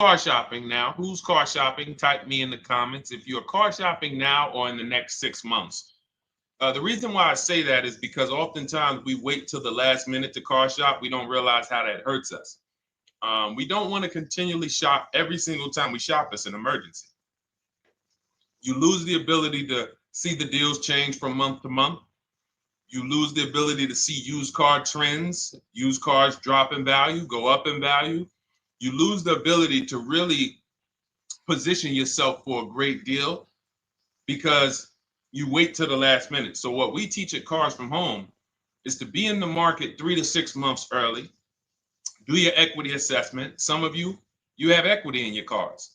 car shopping now? Who's car shopping? Type me in the comments if you're car shopping now or in the next 6 months. The reason why I say that is because oftentimes we wait till the last minute to car shop. We don't realize how that hurts us. We don't want to continually shop every single time we shop. It's an emergency. You lose the ability to see the deals change from month to month. You lose the ability to see used car trends, used cars drop in value, go up in value. You lose the ability to really position yourself for a great deal because you wait till the last minute. So what we teach at Cars from Home is to be in the market 3 to 6 months early. Do your equity assessment. Some of you have equity in your cars.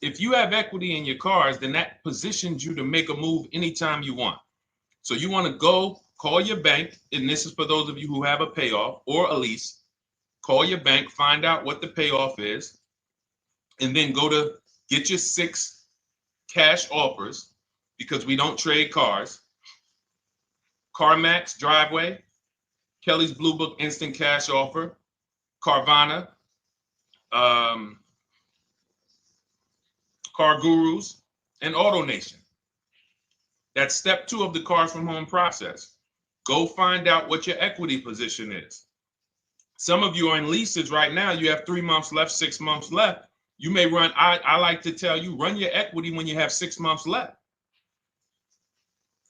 If you have equity in your cars, then that positions you to make a move anytime you want. So you want to go call your bank, and this is for those of you who have a payoff or a lease. Call your bank, find out what the payoff is, and then go to get your 6 cash offers, because we don't trade cars. CarMax Driveway, Kelly's Blue Book Instant Cash Offer, Carvana, Car Gurus, and AutoNation. That's step 2 of the Cars from Home process. Go find out what your equity position is. Some of you are in leases right now. You have 3 months left, 6 months left. You may run, I like to tell you, run your equity when you have 6 months left.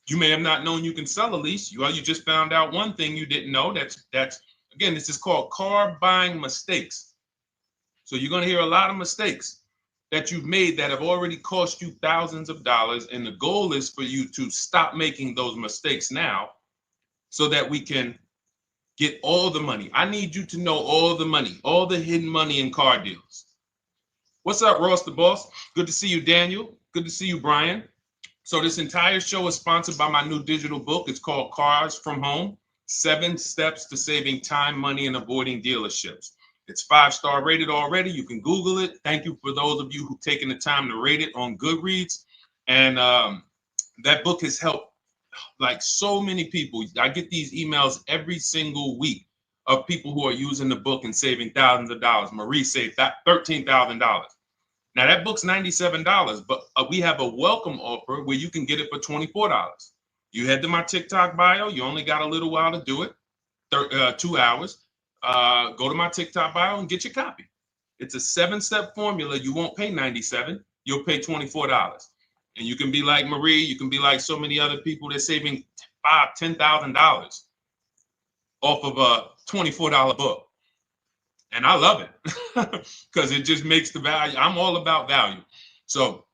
You may have not known you can sell a lease. You just found out one thing you didn't know. That's again, this is called car buying mistakes. So you're going to hear a lot of mistakes that you've made that have already cost you thousands of dollars. And the goal is for you to stop making those mistakes now so that we can get all the money. I need you to know all the money, all the hidden money in car deals. What's up, Ross the Boss? Good to see you, Daniel. Good to see you, Brian. So this entire show is sponsored by my new digital book. It's called Cars from Home, 7 Steps to Saving Time, Money, and Avoiding Dealerships. It's 5-star rated already. You can Google it. Thank you for those of you who've taken the time to rate it on Goodreads. And that book has helped like so many people. I get these emails every single week of people who are using the book and saving thousands of dollars. Marie saved $13,000. Now that book's $97, but we have a welcome offer where you can get it for $24. You head to my TikTok bio. You only got a little while to do it, 2 hours. Go to my TikTok bio and get your copy. It's a 7-step formula. You won't pay $97. You'll pay $24. And you can be like Marie. You can be like so many other people. They're saving $5,000, $10,000 off of a $24 book. And I love it because it just makes the value. I'm all about value. So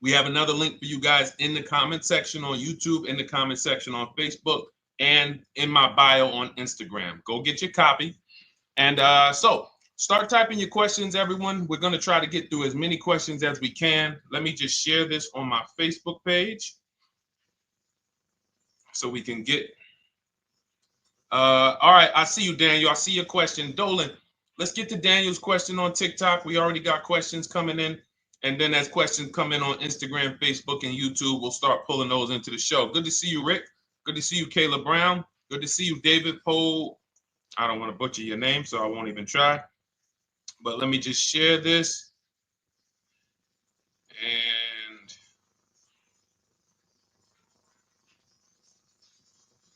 we have another link for you guys in the comment section on YouTube, in the comment section on Facebook, and in my bio on Instagram. Go get your copy. And so start typing your questions, everyone. We're going to try to get through as many questions as we can. Let me just share this on my Facebook page so we can get. All right. I see you, Daniel. I see your question. Dolan, let's get to Daniel's question on TikTok. We already got questions coming in. And then as questions come in on Instagram, Facebook, and YouTube, we'll start pulling those into the show. Good to see you, Rick. Good to see you, Kayla Brown. Good to see you, David Poe. I don't want to butcher your name, so I won't even try. But let me just share this. And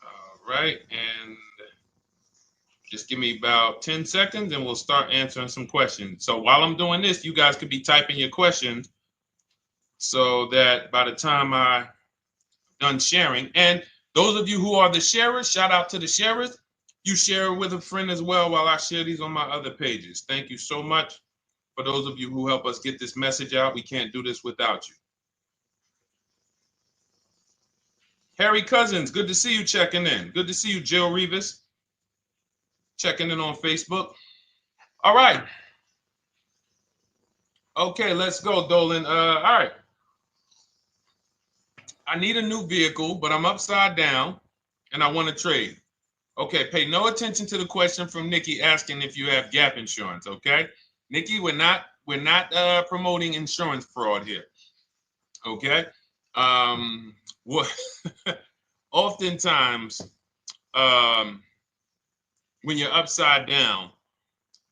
all right. And just give me about 10 seconds and we'll start answering some questions. So while I'm doing this, you guys could be typing your questions so that by the time I'm done sharing, and those of you who are the sharers, shout out to the sharers. You share it with a friend as well while I share these on my other pages. Thank you so much for those of you who help us get this message out. We can't do this without you. Harry Cousins, good to see you checking in. Good to see you, Jill Rivas, checking in on Facebook. All right. Okay, let's go, Dolan. All right. I need a new vehicle, but I'm upside down and I want to trade. Okay, pay no attention to the question from Nikki asking if you have gap insurance, okay? Nikki, we're not promoting insurance fraud here, okay? What oftentimes when you're upside down,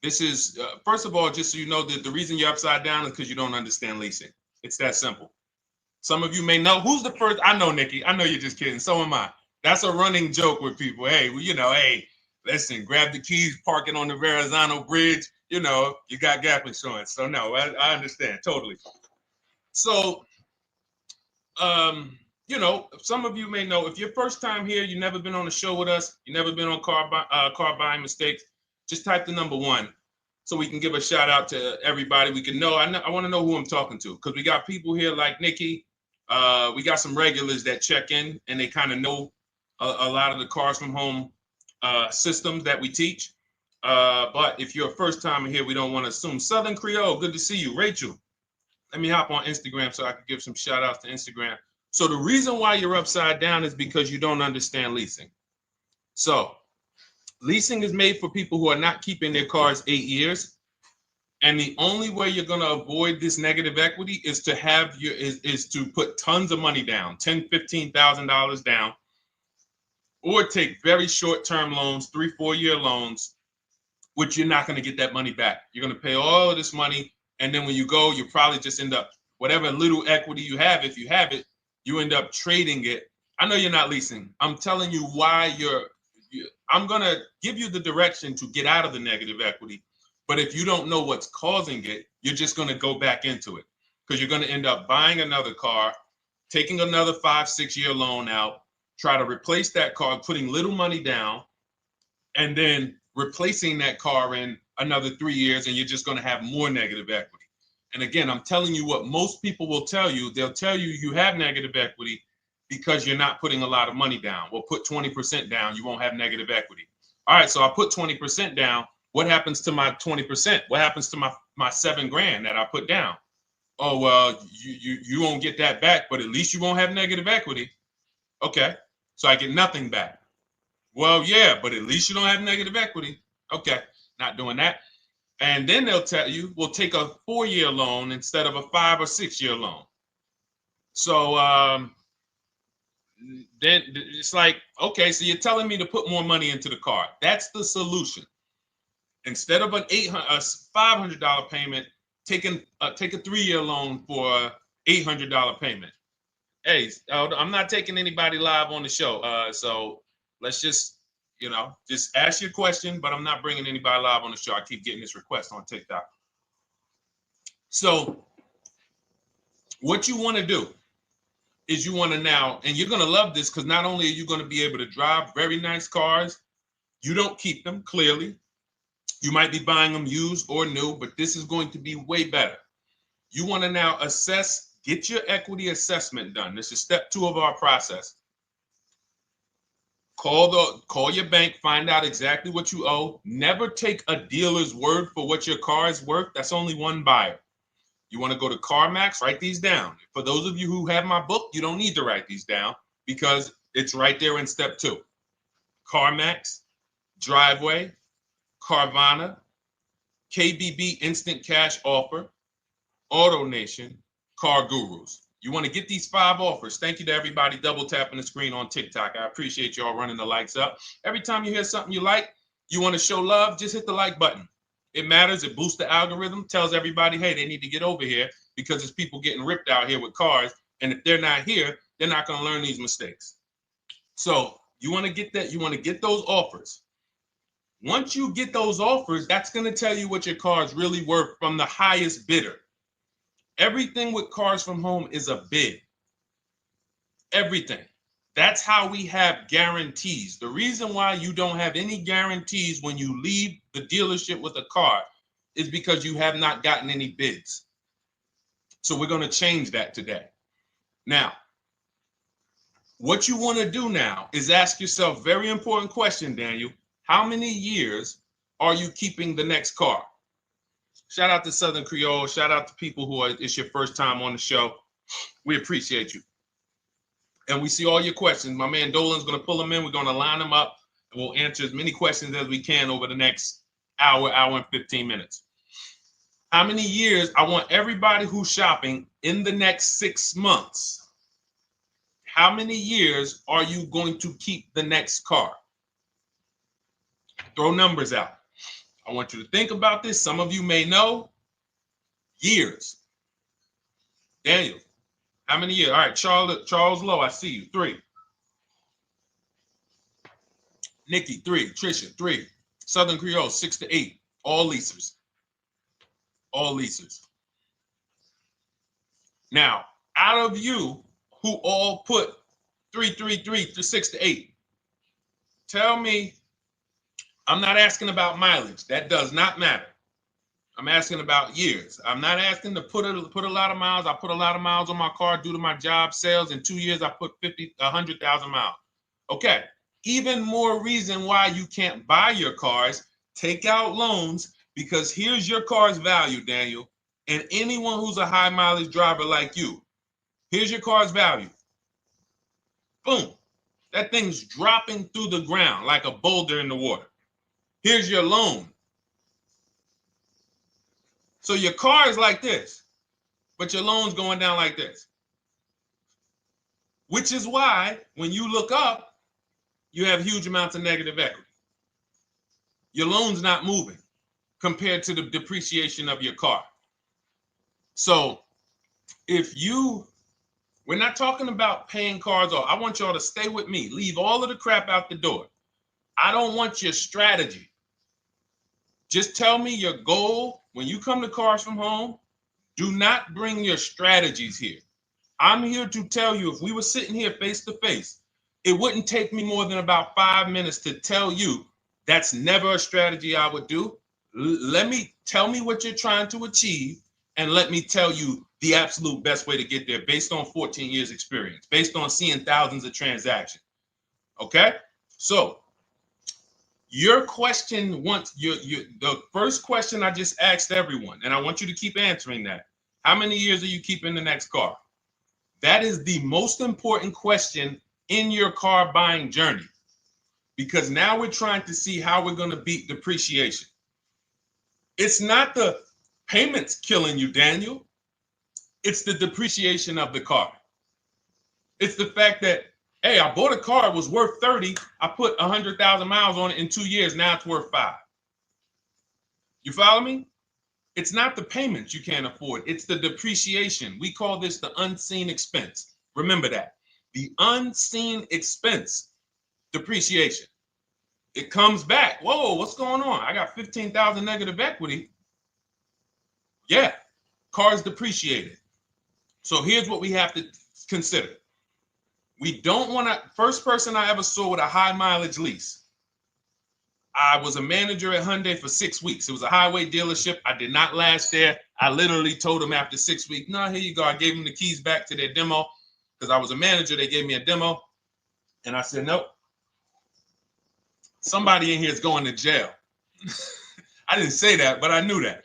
This is, first of all, just so you know, that the reason you're upside down is because you don't understand leasing. It's that simple. Some of you may know who's the first. I know, Nikki. I know you're just kidding. So am I. That's a running joke with people. Hey, well, hey, listen, grab the keys, parking on the Verrazano Bridge. You got gap insurance. So no, I understand totally. So, some of you may know if you're first time here, you've never been on a show with us, you've never been on car buying mistakes. Just type the number 1. So we can give a shout out to everybody. We can know. I want to know who I'm talking to because we got people here like Nikki. We got some regulars that check in and they kind of know a lot of the cars from home systems that we teach. But if you're a first timer here, we don't want to assume. Southern Creole, good to see you. Rachel, let me hop on Instagram so I can give some shout outs to Instagram. So the reason why you're upside down is because you don't understand leasing. So leasing is made for people who are not keeping their cars 8 years. And the only way you're going to avoid this negative equity is to is to put tons of money down, $10,000, $15,000 down, or take very short-term loans, 3-4 year loans, which you're not going to get that money back. You're going to pay all of this money. And then when you go, you probably just end up, whatever little equity you have, if you have it, you end up trading it. I know you're not leasing. I'm telling you why I'm going to give you the direction to get out of the negative equity. But if you don't know what's causing it, you're just going to go back into it because you're going to end up buying another car, taking another 5-6 year loan out, try to replace that car, putting little money down, and then replacing that car in another 3 years, and you're just going to have more negative equity. And again, I'm telling you what most people will tell you. They'll tell you you have negative equity because you're not putting a lot of money down. Well, put 20% down, you won't have negative equity. All right, so I put 20% down. What happens to my 20%? What happens to my $7,000 that I put down? Oh, well, you won't get that back, but at least you won't have negative equity. Okay, so I get nothing back. Well, yeah, but at least you don't have negative equity. Okay, not doing that. And then they'll tell you, we'll take a 4-year loan instead of a 5 or 6 year loan. So then it's like, okay, so you're telling me to put more money into the car. That's the solution. Instead of a $500 payment, take a 3-year loan for a $800 payment. Hey, I'm not taking anybody live on the show. So let's just ask your question, but I'm not bringing anybody live on the show. I keep getting this request on TikTok. So what you want to do is you want to now, and you're going to love this because not only are you going to be able to drive very nice cars, you don't keep them clearly. You might be buying them used or new, but this is going to be way better. You want to now get your equity assessment done. This is step 2 of our process. Call your bank, find out exactly what you owe. Never take a dealer's word for what your car is worth. That's only one buyer. You want to go to CarMax, write these down. For those of you who have my book, you don't need to write these down because it's right there in step 2. CarMax, Driveway, Carvana, KBB Instant Cash Offer, AutoNation, Car Gurus. You want to get these 5 offers. Thank you to everybody double tapping the screen on TikTok. I appreciate y'all running the likes up. Every time you hear something you like, you want to show love, just hit the like button. It matters. It boosts the algorithm, tells everybody, hey, they need to get over here because there's people getting ripped out here with cars. And if they're not here, they're not going to learn these mistakes. So you want to get that. You want to get those offers. Once you get those offers, that's going to tell you what your car is really worth from the highest bidder. Everything with Cars from Home is a bid. Everything. That's how we have guarantees. The reason why you don't have any guarantees when you leave the dealership with a car is because you have not gotten any bids. So we're going to change that today. Now, what you want to do now is ask yourself, very important question, Daniel. How many years are you keeping the next car? Shout out to Southern Creole. Shout out to people who it's your first time on the show. We appreciate you. And we see all your questions. My man Dolan's going to pull them in. We're going to line them up. And we'll answer as many questions as we can over the next hour and 15 minutes. How many years? I want everybody who's shopping in the next 6 months. How many years are you going to keep the next car? Throw numbers out. I want you to think about this. Some of you may know. Years. Daniel, how many years? All right, Charles Lowe, I see you. 3. Nikki, 3. Trisha, 3. Southern Creole, 6 to 8. All leasers. All leasers. Now, out of you who all put 3 to 6 to 8, tell me, I'm not asking about mileage. That does not matter. I'm asking about years. I'm not asking to put a lot of miles. I put a lot of miles on my car due to my job sales. In 2 years, I put 100,000 miles. Okay. Even more reason why you can't buy your cars. Take out loans, because here's your car's value, Daniel. And anyone who's a high mileage driver like you, here's your car's value. Boom. That thing's dropping through the ground like a boulder in the water. Here's your loan. So your car is like this, but your loan's going down like this. Which is why when you look up, you have huge amounts of negative equity. Your loan's not moving compared to the depreciation of your car. So we're not talking about paying cars off. I want y'all to stay with me. Leave all of the crap out the door. I don't want your strategy. Just tell me your goal. When you come to Cars from Home, do not bring your strategies here. I'm here to tell you, if we were sitting here face to face, it wouldn't take me more than about 5 minutes to tell you that's never a strategy I would do. Tell me what you're trying to achieve, and let me tell you the absolute best way to get there based on 14 years experience, based on seeing thousands of transactions. Okay? So your question, the first question I just asked everyone, and I want you to keep answering that. How many years are you keeping the next car? That is the most important question in your car buying journey, because now we're trying to see how we're going to beat depreciation. It's not the payments killing you, Daniel. It's the depreciation of the car. It's the fact that, hey, I bought a car, it was worth 30. I put 100,000 miles on it in 2 years. Now it's worth 5. You follow me? It's not the payments you can't afford. It's the depreciation. We call this the unseen expense. Remember that. The unseen expense, depreciation. It comes back. Whoa, what's going on? I got 15,000 negative equity. Yeah, car's depreciated. So here's what we have to consider. We don't want to, first person I ever saw with a high mileage lease. I was a manager at Hyundai for 6 weeks. It was a highway dealership. I did not last there. I literally told them after 6 weeks, no, here you go. I gave them the keys back to their demo because I was a manager. They gave me a demo. And I said, nope. Somebody in here is going to jail. I didn't say that, but I knew that.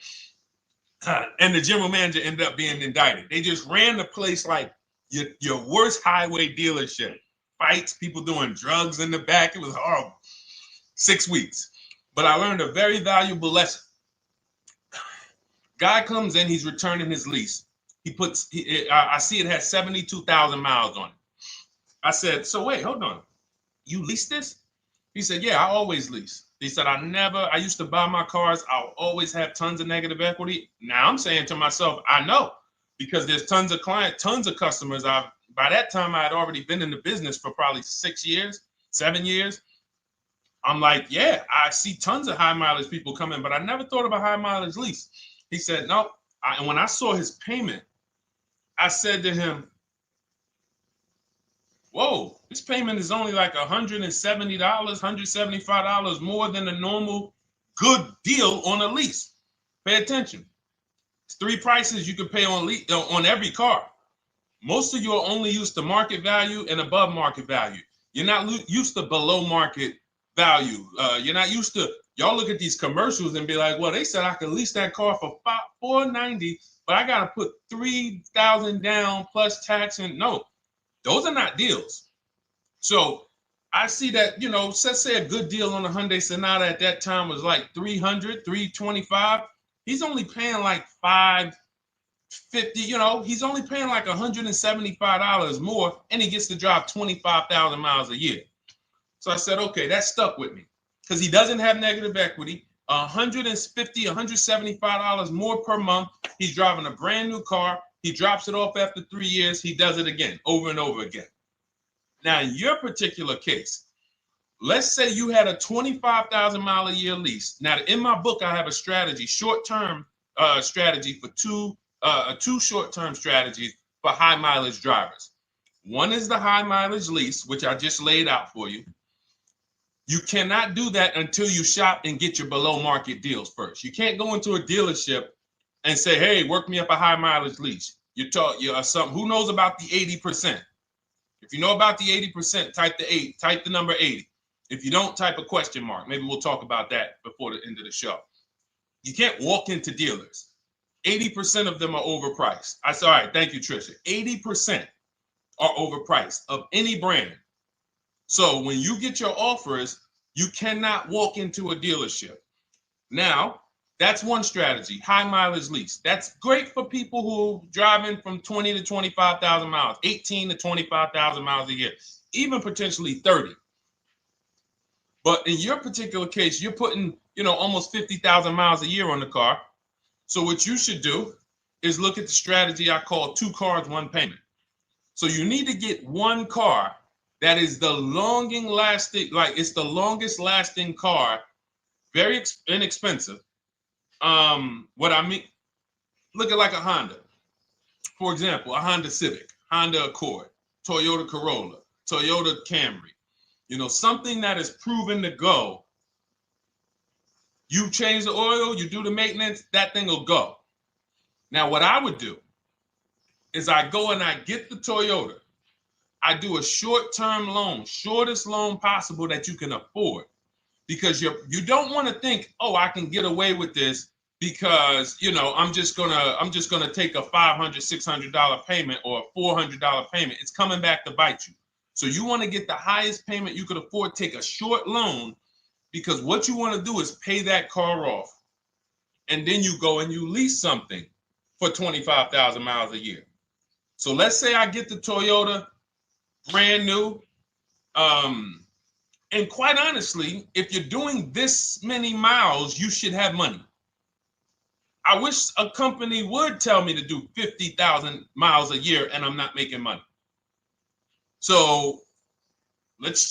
And the general manager ended up being indicted. They just ran the place like your worst highway dealership. Fights, people doing drugs in the back. It was horrible. 6 weeks. But I learned a very valuable lesson. Guy comes in, he's returning his lease. I see it has 72,000 miles on it. I said, so wait, hold on. You leased this? He said, yeah, I always lease. He said, I used to buy my cars. I'll always have tons of negative equity. Now I'm saying to myself, I know, because there's tons of clients, tons of customers. By that time, I had already been in the business for probably 6 years, 7 years. I'm like, yeah, I see tons of high mileage people coming, but I never thought of a high mileage lease. He said, no. And when I saw his payment, I said to him, whoa, this payment is only like $170, $175 more than a normal good deal on a lease. Pay attention. It's 3 prices you can pay on every car. Most of you are only used to market value and above market value. You're not used to below market value. You're not used to, y'all look at these commercials and be like, well, they said I could lease that car for $490, but I got to put $3,000 down plus tax. And no, those are not deals. So I see that, let's say a good deal on a Hyundai Sonata at that time was like $300, $325. He's only paying like $550, he's only paying like $175 more, and he gets to drive 25,000 miles a year. So I said, okay, that stuck with me because he doesn't have negative equity. $150, $175 more per month. He's driving a brand new car. He drops it off after 3 years. He does it again, over and over again. Now, in your particular case, let's say you had a 25,000 mile a year lease. Now, in my book, I have a strategy, short-term strategy for two short-term strategies for high mileage drivers. One is the high mileage lease, which I just laid out for you. You cannot do that until you shop and get your below market deals first. You can't go into a dealership and say, hey, work me up a high mileage lease. You something. Who knows about the 80%? If you know about the 80%, type the number 80. If you don't, type a question mark. Maybe we'll talk about that before the end of the show. You can't walk into dealers. 80% of them are overpriced. I said, all right, thank you, Trisha. 80% are overpriced of any brand. So when you get your offers, you cannot walk into a dealership. Now, that's one strategy, high mileage lease. That's great for people who are driving from 20 to 25,000 miles, 18 to 25,000 miles a year, even potentially 30. But in your particular case, you're putting, almost 50,000 miles a year on the car. So what you should do is look at the strategy I call 2 cars, 1 payment. So you need to get one car that is the longest lasting car, very inexpensive. What I mean, look at like a Honda. For example, a Honda Civic, Honda Accord, Toyota Corolla, Toyota Camry. Something that is proven to go. You change the oil, you do the maintenance, that thing will go. Now, what I would do is I go and I get the Toyota. I do a short-term loan, shortest loan possible that you can afford, because you don't want to think, oh, I can get away with this because I'm just gonna take a $500, $600 payment or a $400 payment. It's coming back to bite you. So you want to get the highest payment you could afford, take a short loan, because what you want to do is pay that car off, and then you go and you lease something for 25,000 miles a year. So let's say I get the Toyota brand new. And quite honestly, if you're doing this many miles, you should have money. I wish a company would tell me to do 50,000 miles a year and I'm not making money. So let's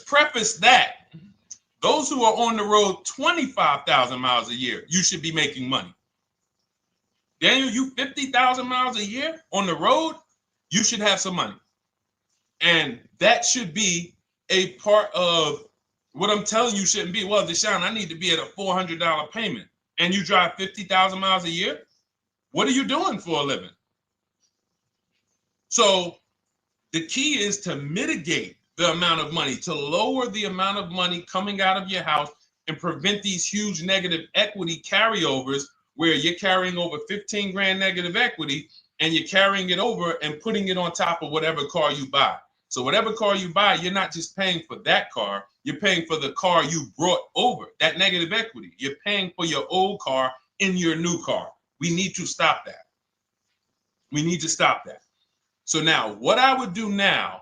preface that. Those who are on the road 25,000 miles a year, you should be making money. Daniel, you 50,000 miles a year on the road, you should have some money. And that should be a part of what I'm telling you shouldn't be. Well, Deshone, I need to be at a $400 payment. And you drive 50,000 miles a year? What are you doing for a living? So the key is to mitigate the amount of money, to lower the amount of money coming out of your house and prevent these huge negative equity carryovers where you're carrying over 15 grand negative equity and you're carrying it over and putting it on top of whatever car you buy. So whatever car you buy, you're not just paying for that car, you're paying for the car you brought over, that negative equity. You're paying for your old car in your new car. We need to stop that. We need to stop that. So now what I would do now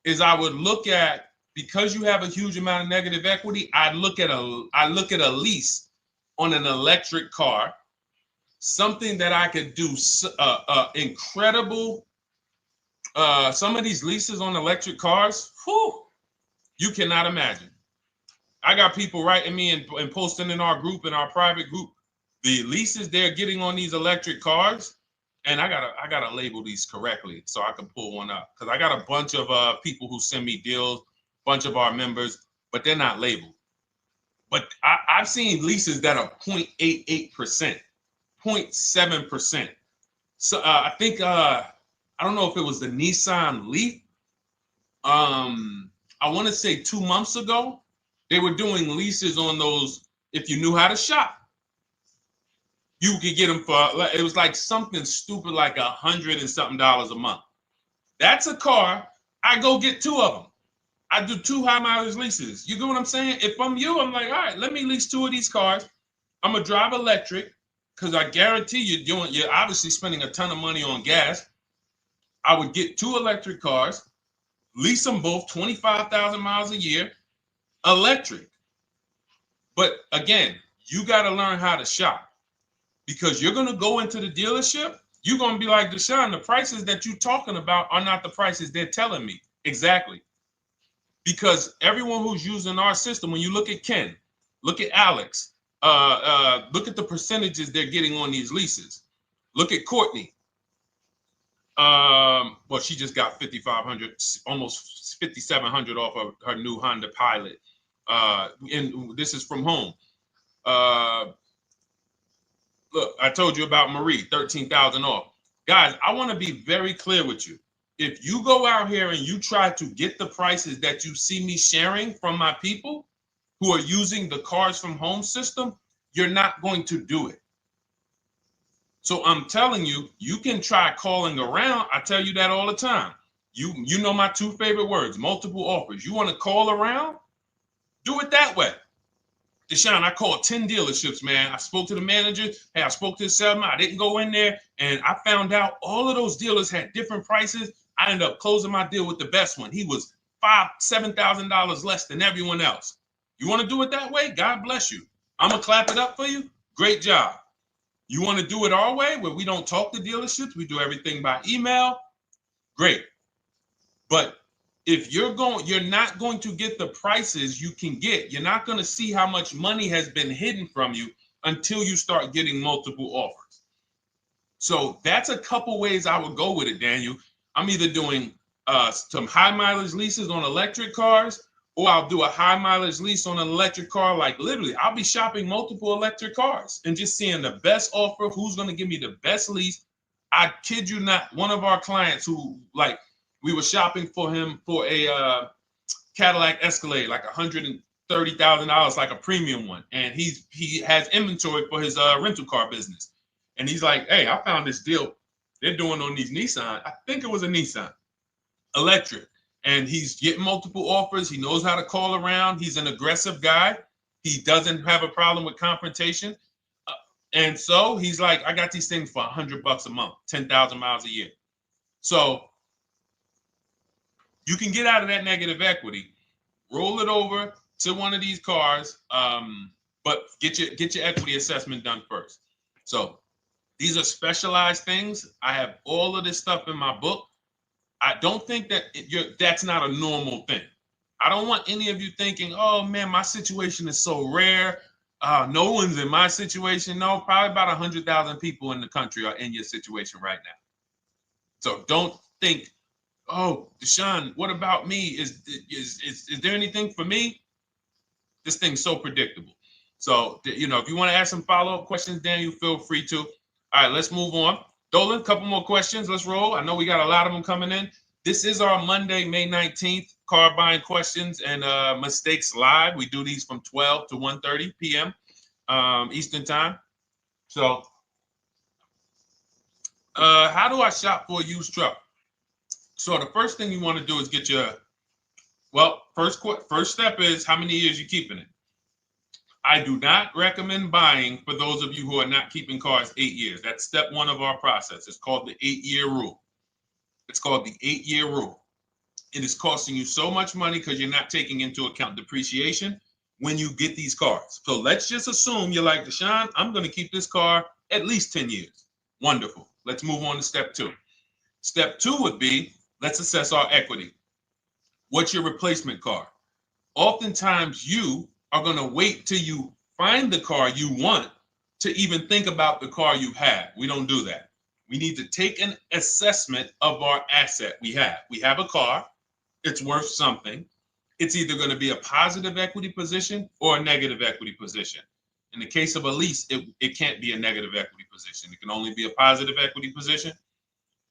is I would look at, because you have a huge amount of negative equity, I look at a lease on an electric car, something that I could do incredible. Some of these leases on electric cars, you cannot imagine. I got people writing me and posting in our group, in our private group, the leases they're getting on these electric cars. And I gotta label these correctly so I can pull one up, because I got a bunch of people who send me deals, bunch of our members, but they're not labeled. But I've seen leases that are 0.88%, 0.7%. So I think I don't know if it was the Nissan Leaf. I want to say 2 months ago, they were doing leases on those. If you knew how to shop, you could get them for, it was like something stupid like $100 and something a month. That's a car. I go get 2 of them. I do 2 high mileage leases. You get what I'm saying? If I'm you, I'm like, all right, let me lease 2 of these cars. I'm gonna drive electric, because I guarantee you're obviously spending a ton of money on gas. I would get 2 electric cars, lease them both 25,000 miles a year, electric. But again, you got to learn how to shop, because you're going to go into the dealership. You're going to be like, Deshone, the prices that you're talking about are not the prices they're telling me. Exactly. Because everyone who's using our system, when you look at Ken, look at Alex, look at the percentages they're getting on these leases. Look at Courtney. Well, she just got 5,500, almost 5,700 off of her new Honda Pilot. And this is from home. Look, I told you about Marie, 13,000 off. Guys, I want to be very clear with you. If you go out here and you try to get the prices that you see me sharing from my people who are using the Cars from Home system, you're not going to do it. So I'm telling you, you can try calling around. I tell you that all the time. You know my two favorite words, multiple offers. You want to call around? Do it that way. Deshone, I called 10 dealerships, man. I spoke to the manager. Hey, I spoke to the salesman. I didn't go in there, and I found out all of those dealers had different prices. I ended up closing my deal with the best one. He was $7,000 less than everyone else. You want to do it that way? God bless you. I'm going to clap it up for you. Great job. You want to do it our way, where we don't talk to dealerships? We do everything by email? Great. But if you're not going to get the prices you can get. You're not going to see how much money has been hidden from you until you start getting multiple offers. So that's a couple ways I would go with it, Daniel. I'm either doing some high mileage leases on electric cars, or I'll do a high mileage lease on an electric car. Like literally, I'll be shopping multiple electric cars and just seeing the best offer, who's going to give me the best lease. I kid you not, one of our clients who, like, we were shopping for him for a Cadillac Escalade, like $130,000, like a premium one. And he has inventory for his rental car business. And he's like, hey, I found this deal they're doing on these Nissan. I think it was a Nissan electric. And he's getting multiple offers. He knows how to call around. He's an aggressive guy. He doesn't have a problem with confrontation. And so he's like, I got these things for $100 a month, 10,000 miles a year. So you can get out of that negative equity, roll it over to one of these cars, but get your equity assessment done first. So these are specialized things. I have all of this stuff in my book. I don't think that that's not a normal thing. I don't want any of you thinking, oh man, my situation is so rare. No one's in my situation. No, probably about 100,000 people in the country are in your situation right now. So don't think, oh, Deshone, what about me? Is there anything for me? This thing's so predictable. So, if you want to ask some follow-up questions, Daniel, feel free to. All right, let's move on. Dolan, a couple more questions. Let's roll. I know we got a lot of them coming in. This is our Monday, May 19th, car buying questions and mistakes live. We do these from 12 to 1:30 p.m. Eastern time. So, how do I shop for a used truck? So the first thing you want to do is get your, first step is how many years you keeping it. I do not recommend buying for those of you who are not keeping cars 8 years. That's step one of our process. It's called the 8-year rule. It's called the 8-year rule. It is costing you so much money because you're not taking into account depreciation when you get these cars. So let's just assume you're like, Deshone, I'm going to keep this car at least 10 years. Wonderful. Let's move on to step two. Step two would be, let's assess our equity. What's your replacement car? Oftentimes you are going to wait till you find the car you want to even think about the car you have. We don't do that. We need to take an assessment of our asset we have. We have a car. It's worth something. It's either going to be a positive equity position or a negative equity position. In the case of a lease, it can't be a negative equity position. It can only be a positive equity position.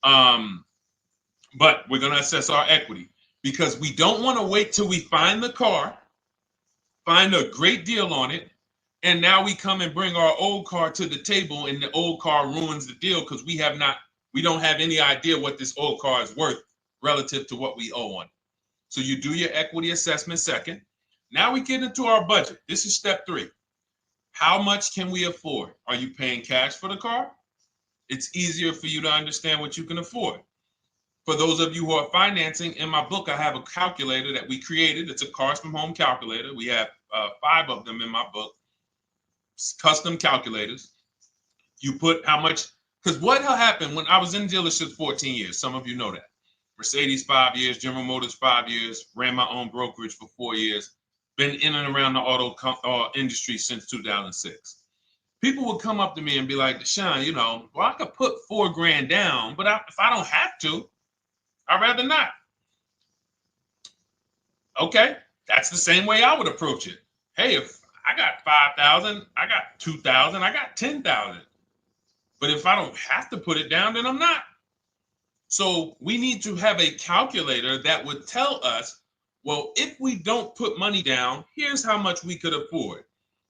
But we're going to assess our equity because we don't want to wait till we find the car, find a great deal on it, and now we come and bring our old car to the table and the old car ruins the deal because we don't have any idea what this old car is worth relative to what we owe on it. So you do your equity assessment second. Now we get into our budget. This is step three. How much can we afford? Are you paying cash for the car? It's easier for you to understand what you can afford. For those of you who are financing, in my book, I have a calculator that we created. It's a Cars from Home calculator. We have 5 of them in my book, custom calculators. You put how much, because what happened when I was in dealerships 14 years, some of you know that. Mercedes 5 years, General Motors 5 years, ran my own brokerage for 4 years, been in and around the auto industry since 2006. People would come up to me and be like, Deshone, well, I could put $4,000 down, but if I don't have to, I'd rather not. Okay, that's the same way I would approach it. Hey, if I got 5,000, I got 2,000, I got 10,000. But if I don't have to put it down, then I'm not. So we need to have a calculator that would tell us, well, if we don't put money down, here's how much we could afford.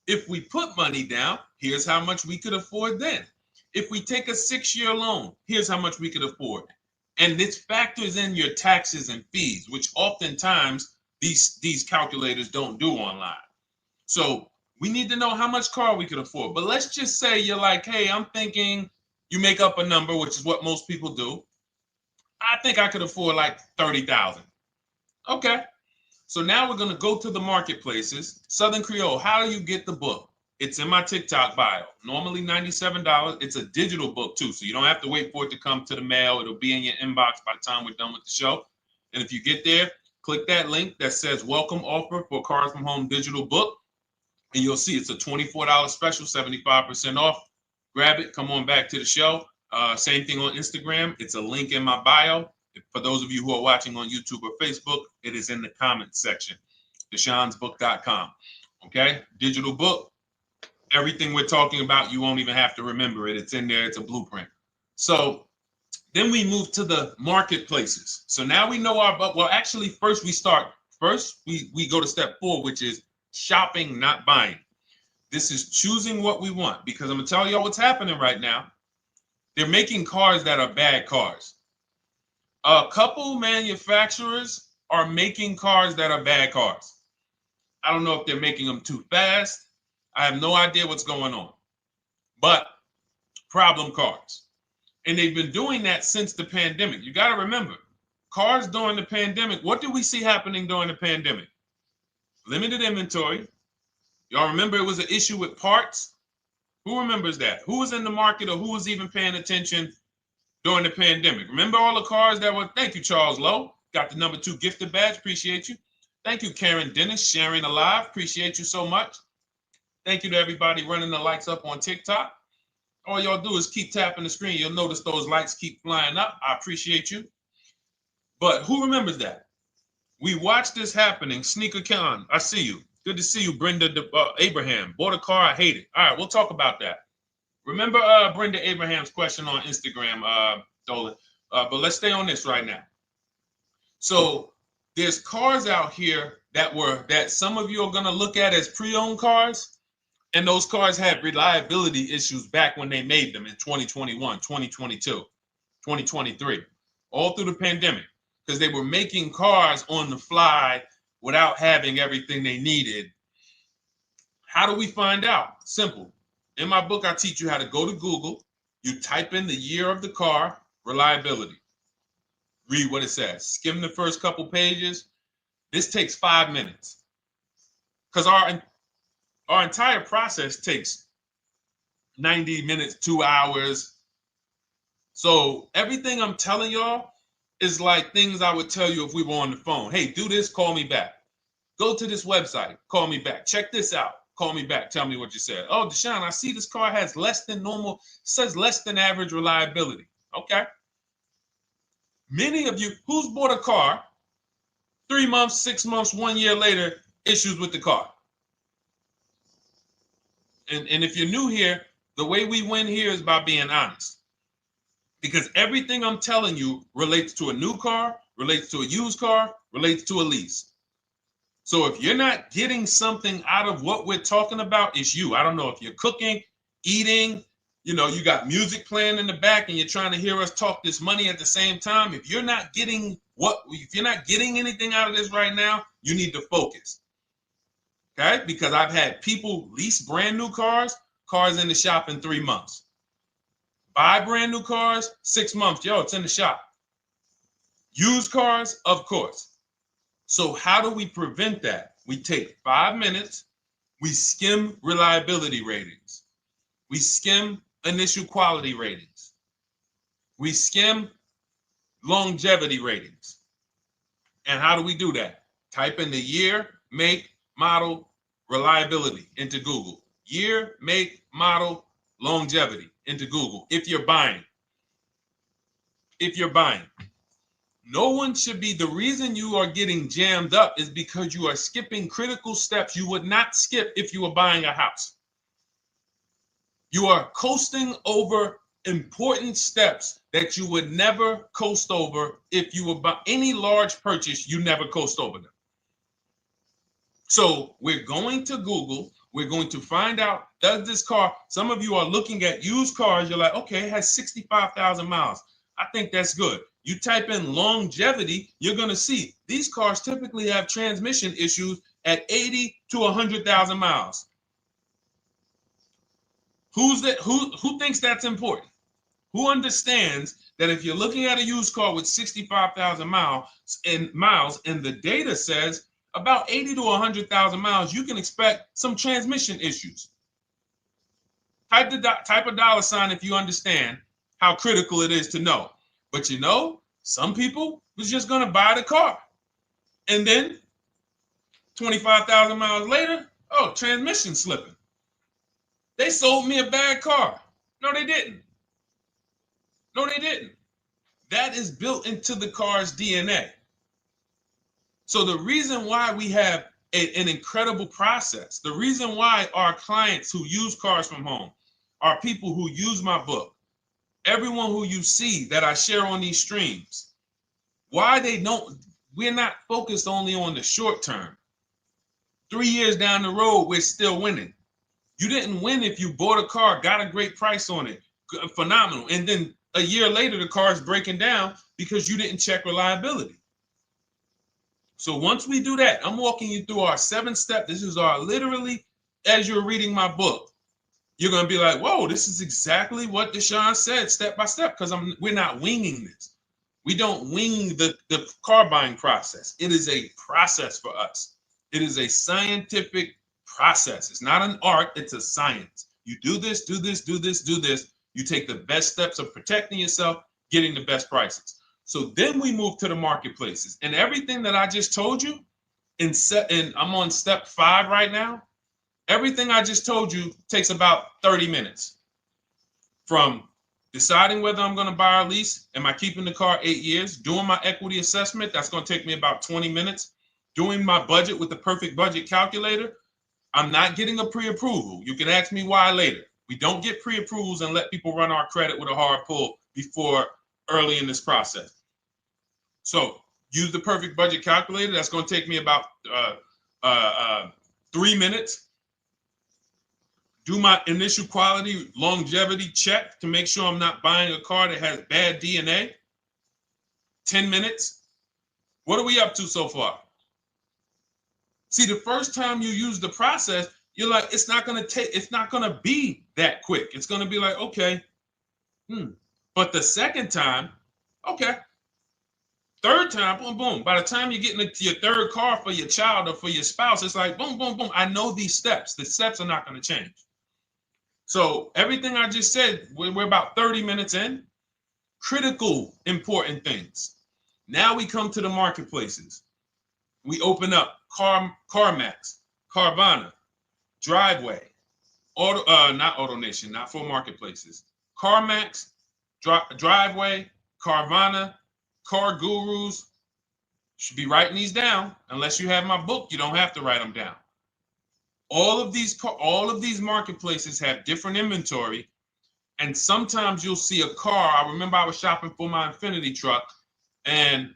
If we put money down, here's how much we could afford then. If we take a 6-year loan, here's how much we could afford. And this factors in your taxes and fees, which oftentimes these calculators don't do online. So we need to know how much car we could afford. But let's just say you're like, hey, I'm thinking, you make up a number, which is what most people do. I think I could afford like 30,000. Okay. So now we're going to go to the marketplaces. Southern Creole, how do you get the book? It's in my TikTok bio. Normally $97. It's a digital book too, so you don't have to wait for it to come to the mail. It'll be in your inbox by the time we're done with the show. And if you get there, click that link that says welcome offer for Cars from Home digital book. And you'll see it's a $24 special, 75% off. Grab it. Come on back to the show. Same thing on Instagram. It's a link in my bio. For those of you who are watching on YouTube or Facebook, it is in the comments section, deshonesbook.com. Okay, digital book. Everything we're talking about, you won't even have to remember it. It's in there. It's a blueprint. So then we move to the marketplaces. So now we know well, actually, first we go to step 4, which is shopping, not buying. This is choosing what we want, because I'm going to tell y'all what's happening right now. They're making cars that are bad cars. A couple manufacturers are making cars that are bad cars. I don't know if they're making them too fast. I have no idea what's going on. But problem cars. And they've been doing that since the pandemic. You got to remember, cars during the pandemic, what did we see happening during the pandemic? Limited inventory. Y'all remember it was an issue with parts? Who remembers that? Who was in the market, or who was even paying attention during the pandemic? Remember all the cars that were, thank you, Charles Lowe. Got the number 2 gifted badge. Appreciate you. Thank you, Karen Dennis, sharing alive. Appreciate you so much. Thank you to everybody running the likes up on TikTok. All y'all do is keep tapping the screen. You'll notice those likes keep flying up. I appreciate you. But who remembers that? We watched this happening. Sneaker Con, I see you. Good to see you, Brenda Abraham. Bought a car, I hate it. All right, we'll talk about that. Remember Brenda Abraham's question on Instagram, Dolan. But let's stay on this right now. So there's cars out here that some of you are going to look at as pre-owned cars. And those cars had reliability issues back when they made them in 2021, 2022, 2023, all through the pandemic, because they were making cars on the fly without having everything they needed. How do we find out? Simple. In my book, I teach you how to go to Google. You type in the year of the car, reliability. Read what it says. Skim the first couple pages. This takes 5 minutes, because our entire process takes 90 minutes, 2 hours. So everything I'm telling y'all is like things I would tell you if we were on the phone. Hey, do this, call me back. Go to this website, call me back. Check this out, call me back. Tell me what you said. Oh, Deshone, I see this car has less than normal, says less than average reliability. Okay. Many of you, who's bought a car 3 months, 6 months, 1 year later, issues with the car? And if you're new here, the way we win here is by being honest. Because everything I'm telling you relates to a new car, relates to a used car, relates to a lease. So if you're not getting something out of what we're talking about, it's you. I don't know if you're cooking, eating, you got music playing in the back and you're trying to hear us talk this money at the same time. If you're not getting anything out of this right now, you need to focus. Okay, because I've had people lease brand new cars in the shop in 3 months. Buy brand new cars, 6 months. Yo, it's in the shop. Used cars, of course. So how do we prevent that? We take 5 minutes We skim reliability ratings. We skim initial quality ratings. We skim longevity ratings. And how do we do that? Type in the year, make, model, reliability into Google. Year, make, model, longevity into Google. If you're buying. No one should be, the reason you are getting jammed up is because you are skipping critical steps you would not skip if you were buying a house. You are coasting over important steps that you would never coast over if you were buying any large purchase. You never coast over them. So we're going to Google. We're going to find out, does this car, some of you are looking at used cars. You're like, okay, it has 65,000 miles. I think that's good. You type in longevity, you're going to see these cars typically have transmission issues at 80 to 100,000 miles. Who thinks that's important? Who understands that if you're looking at a used car with 65,000 miles and the data says about 80 to 100,000 miles, you can expect some transmission issues. Type a dollar sign if you understand how critical it is to know. But you know, some people was just going to buy the car. And then 25,000 miles later, oh, transmission slipping. They sold me a bad car. No, they didn't. That is built into the car's DNA. So the reason why we have an incredible process, the reason why our clients who use cars from home are people who use my book, everyone who you see that I share on these streams, we're not focused only on the short term. 3 years down the road, we're still winning. You didn't win if you bought a car, got a great price on it, phenomenal. And then a year later, the car is breaking down because you didn't check reliability. So once we do that, I'm walking you through our 7-step. This is our literally, as you're reading my book, you're going to be like, whoa, this is exactly what Deshone said step by step, because we're not winging this. We don't wing the car buying process. It is a process for us. It is a scientific process. It's not an art, it's a science. You do this, do this, do this, do this. You take the best steps of protecting yourself, getting the best prices. So then we move to the marketplaces. And everything that I just told you, and I'm on step 5 right now, everything I just told you takes about 30 minutes. From deciding whether I'm going to buy or lease, am I keeping the car 8 years, doing my equity assessment, that's going to take me about 20 minutes, doing my budget with the perfect budget calculator. I'm not getting a pre-approval. You can ask me why later. We don't get pre-approvals and let people run our credit with a hard pull before early in this process. So use the perfect budget calculator. That's going to take me about 3 minutes. Do my initial quality longevity check to make sure I'm not buying a car that has bad DNA. 10 minutes. What are we up to so far? See, the first time you use the process, you're like, it's not going to be that quick. It's going to be like, okay. But the second time, okay. Third time, boom, boom. By the time you're getting into your third car for your child or for your spouse, it's like, boom, boom, boom. I know these steps. The steps are not going to change. So everything I just said, we're about 30 minutes in. Critical, important things. Now we come to the marketplaces. We open up CarMax, Carvana, Driveway, not AutoNation, not for marketplaces. CarMax, Driveway, Carvana, Car Gurus. Should be writing these down. Unless you have my book, you don't have to write them down. All of these marketplaces have different inventory, and sometimes you'll see a car. I remember I was shopping for my Infinity truck, and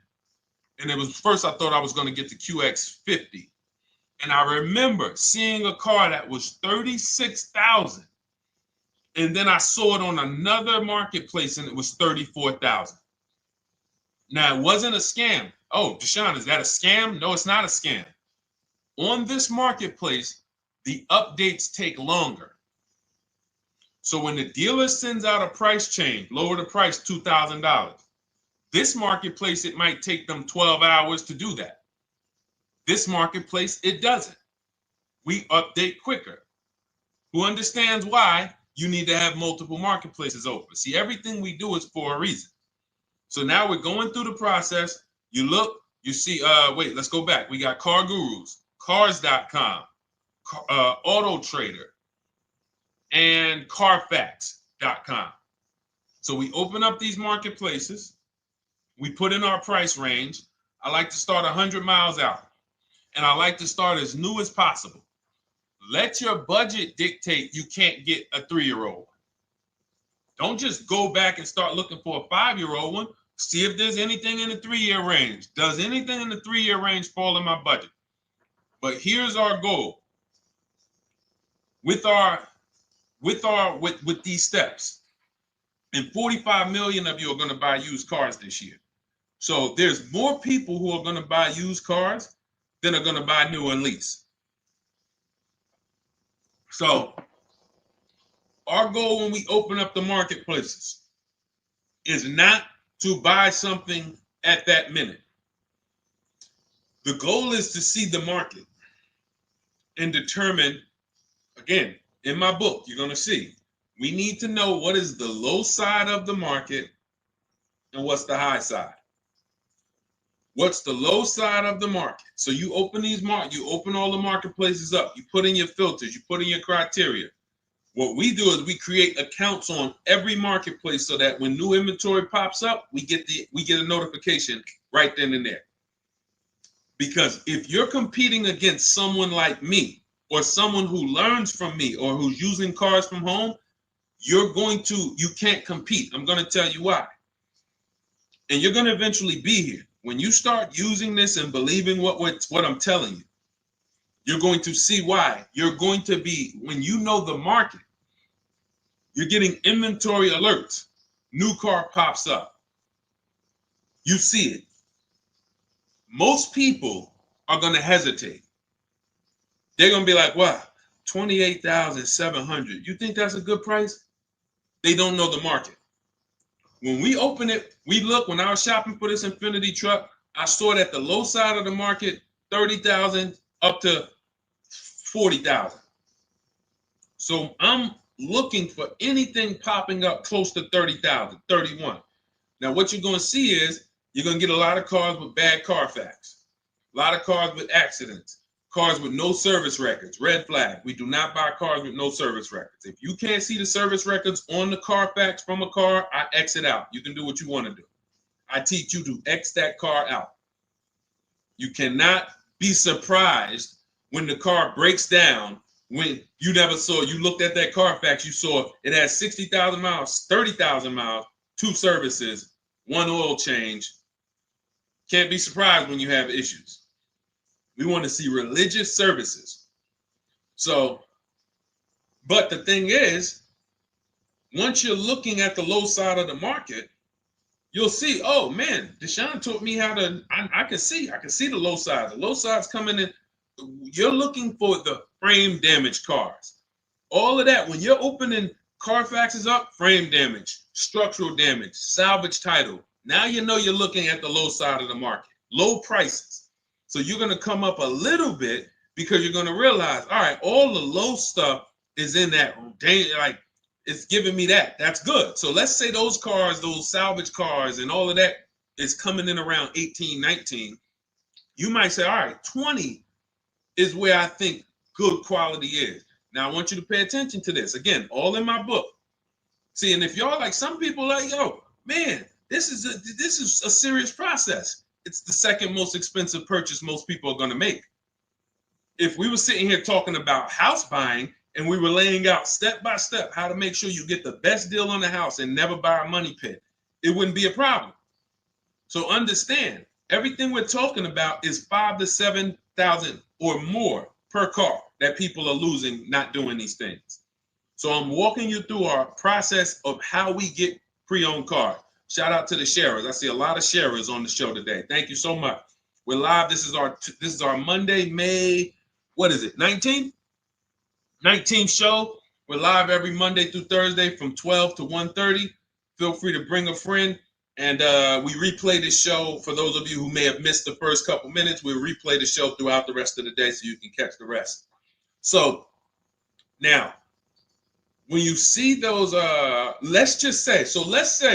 it was first I thought I was going to get the QX50, and I remember seeing a car that was $36,000, and then I saw it on another marketplace, and it was $34,000. Now it wasn't a scam. Oh, Deshone, is that a scam? No, it's not a scam. On this marketplace, the updates take longer. So when the dealer sends out a price change, lower the price $2,000. This marketplace, it might take them 12 hours to do that. This marketplace, it doesn't. we update quicker. Who understands why you need to have multiple marketplaces open? See, everything we do is for a reason. So now we're going through the process. You look, you see, wait, let's go back. We got Car Gurus, Cars.com, Auto Trader, and Carfax.com. So we open up these marketplaces. We put in our price range. I like to start 100 miles out, and I like to start as new as possible. Let your budget dictate you can't get a 3-year-old. Don't just go back and start looking for a 5-year-old one. See if there's anything in the 3-year range. Does anything in the 3-year range fall in my budget? But here's our goal. With these steps, and 45 million of you are going to buy used cars this year. So there's more people who are going to buy used cars than are going to buy new and lease. So our goal when we open up the marketplaces is not to buy something at that minute. The goal is to see the market and determine, again, in my book, you're going to see, we need to know what is the low side of the market and what's the high side. What's the low side of the market? So you open you open all the marketplaces up. You put in your filters. You put in your criteria. What we do is we create accounts on every marketplace so that when new inventory pops up, we get a notification right then and there. Because if you're competing against someone like me or someone who learns from me or who's using cars from home, you can't compete. I'm going to tell you why. And you're going to eventually be here. When you start using this and believing what I'm telling you, you're going to see why. You're going to be, when you know the market, you're getting inventory alerts. New car pops up. You see it. Most people are going to hesitate. They're going to be like, wow, $28,700. You think that's a good price? They don't know the market. When we open it, we look, when I was shopping for this Infiniti truck, I saw it at the low side of the market, $30,000 up to $40,000. So I'm looking for anything popping up close to $30,000, $31,000. Now what you're going to see is you're going to get a lot of cars with bad Carfax, a lot of cars with accidents, cars with no service records, red flag. We do not buy cars with no service records. If you can't see the service records on the Carfax from a car, I exit out. You can do what you want to do. I teach you to X that car out. You cannot be surprised when the car breaks down when you looked at that Carfax, you saw it has 60,000 miles, 30,000 miles, 2 services, 1 oil change. Can't be surprised when you have issues. We want to see religious services. So, but the thing is, once you're looking at the low side of the market, you'll see, oh man, Deshone taught me how to, I can see the low side. The low side's coming in. You're looking for the frame damage cars. All of that, when you're opening Carfaxes up, frame damage, structural damage, salvage title. Now you know you're looking at the low side of the market, low prices. So you're going to come up a little bit because you're going to realize, all right, all the low stuff is in that, like, it's giving me that. That's good. So let's say those cars, those salvage cars and all of that is coming in around 18, 19. You might say, all right, 20 is where I think good quality is. Now I want you to pay attention to this. Again, all in my book. See, and if y'all like, some people like, yo, man, this is a serious process. It's the second most expensive purchase most people are going to make. If we were sitting here talking about house buying and we were laying out step by step how to make sure you get the best deal on the house and never buy a money pit, it wouldn't be a problem. So understand, everything we're talking about is 5,000 to 7,000 or more per car that people are losing not doing these things. So I'm walking you through our process of how we get pre-owned cars. Shout out to the sharers. I see a lot of sharers on the show today. Thank you so much. We're live. This is our Monday, May, what is it, 19th? 19th show. We're live every Monday through Thursday from 12 to 1:30. Feel free to bring a friend. And we replay this show. For those of you who may have missed the first couple minutes, we'll replay the show throughout the rest of the day so you can catch the rest. So now, when you see those, let's say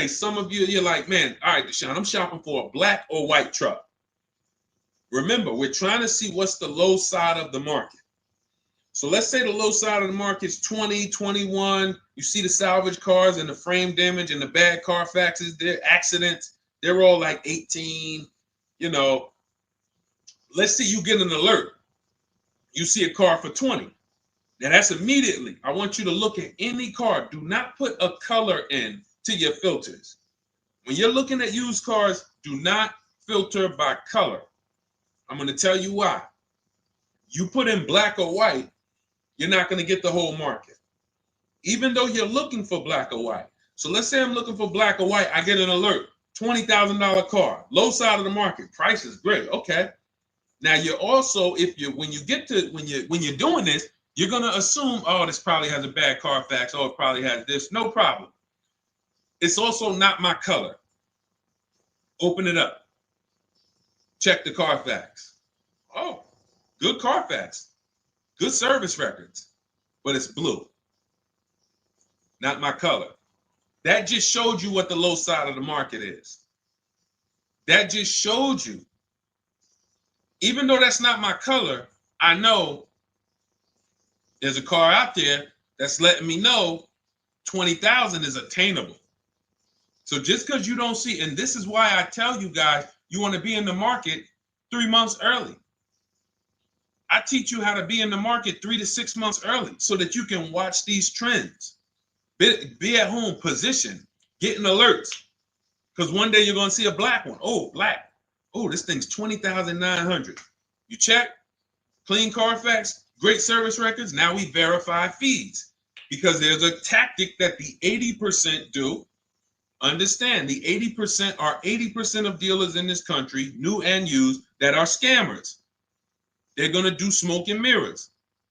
some of you, you're like, man, all right, Deshone, I'm shopping for a black or white truck. Remember, we're trying to see what's the low side of the market. So let's say the low side of the market is 20, 21. You see the salvage cars and the frame damage and the bad Carfaxes, their accidents, they're all like 18. You know, let's say you get an alert. You see a car for 20. Now that's immediately. I want you to look at any car. Do not put a color in to your filters. When you're looking at used cars, do not filter by color. I'm going to tell you why. You put in black or white, you're not going to get the whole market, even though you're looking for black or white. So let's say I'm looking for black or white. I get an alert, $20,000 car, low side of the market. Price is great. Okay. Now you're also, when you're doing this, you're going to assume, oh, this probably has a bad Carfax. Oh, it probably has this. No problem. It's also not my color. Open it up. Check the Carfax. Oh, good Carfax. Good service records. But it's blue. Not my color. That just showed you what the low side of the market is. That just showed you. Even though that's not my color, I know there's a car out there that's letting me know 20,000 is attainable. So just because you don't see, and this is why I tell you guys, you want to be in the market 3 months early. I teach you how to be in the market 3 to 6 months early so that you can watch these trends. Be at home, position, getting alerts. Because one day you're going to see a black one. Oh, black. Oh, this thing's 20,900. You check, clean Carfax, great service records. Now we verify fees because there's a tactic that the 80% do. Understand, the 80% are 80% of dealers in this country, new and used, that are scammers. They're going to do smoke and mirrors.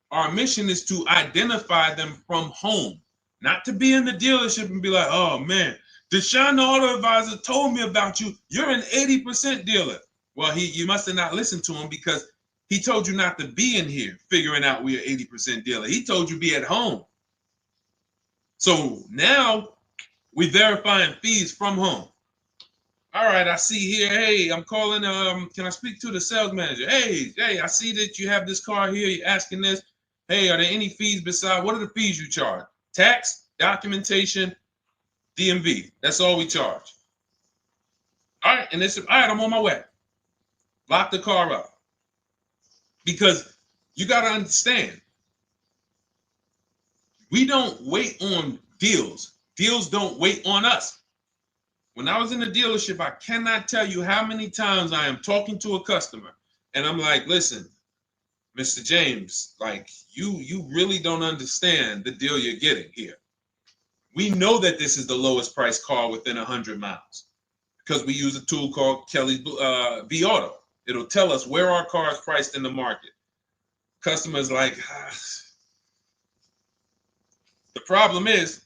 Our mission is to identify them from home, not to be in the dealership and be like, oh man, Deshone the Auto Advisor told me about you. You're an 80% dealer. Well, you must have not listened to him because he told you not to be in here figuring out we're 80% dealer. He told you be at home. So now we verifying fees from home. All right, I see here, hey, I'm calling, can I speak to the sales manager? Hey, I see that you have this car here, you're asking this. Hey, are there any fees besides, what are the fees you charge? Tax, documentation, DMV, that's all we charge. All right, and all right, I'm on my way. Lock the car up. Because you got to understand, we don't wait on deals. Deals don't wait on us. When I was in the dealership, I cannot tell you how many times I am talking to a customer and I'm like, listen, Mr. James, like you really don't understand the deal you're getting here. We know that this is the lowest price car within 100 miles because we use a tool called Kelly's V Auto. It'll tell us where our car is priced in the market. Customers like, the problem is,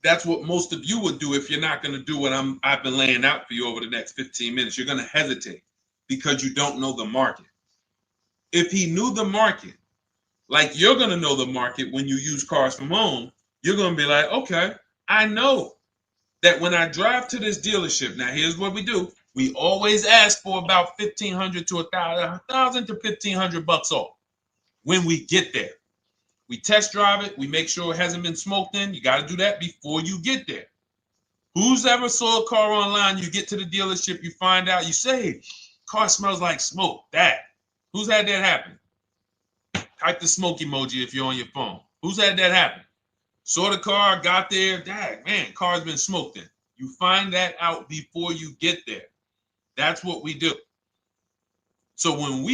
that's what most of you would do if you're not going to do what I've been laying out for you over the next 15 minutes. You're going to hesitate because you don't know the market. If he knew the market, like you're going to know the market when you use cars from home, you're going to be like, okay, I know that when I drive to this dealership, now here's what we do. We always ask for about $1,500 to $1,000 to $1,500 off when we get there. We test drive it. We make sure it hasn't been smoked in. You got to do that before you get there. Who's ever saw a car online? You get to the dealership, you find out, you say, car smells like smoke. That. Who's had that happen? Type the smoke emoji if you're on your phone. Who's had that happen? Saw the car, got there. Dang, man, car's been smoked in. You find that out before you get there. That's what we do. So when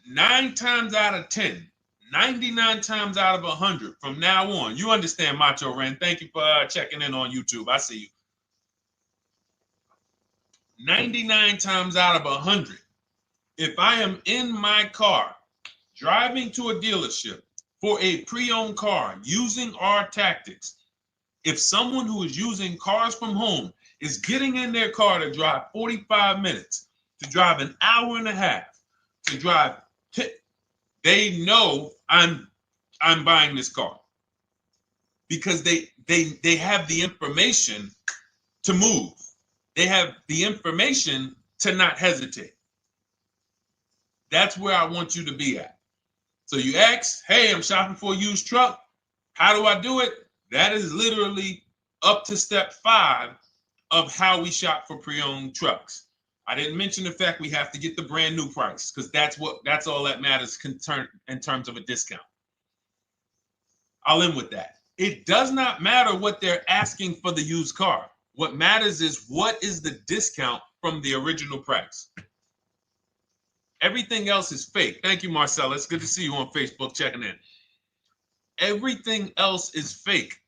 9 times out of 10, 99 times out of 100 from now on, you understand, Macho Ren. Thank you for checking in on YouTube. I see you. 99 times out of 100, if I am in my car driving to a dealership for a pre-owned car using our tactics, if someone who is using cars from home is getting in their car to drive 45 minutes, to drive an hour and a half, to drive they know I'm buying this car because they have the information to move. They have the information to not hesitate. That's where I want you to be at. So you ask, hey, I'm shopping for a used truck. How do I do it? That is literally up to step 5 of how we shop for pre-owned trucks. I didn't mention the fact we have to get the brand new price because that's all that matters in terms of a discount. I'll end with that. It does not matter what they're asking for the used car. What matters is what is the discount from the original price. Everything else is fake. Thank you, Marcella. It's good to see you on Facebook checking in. Everything else is fake.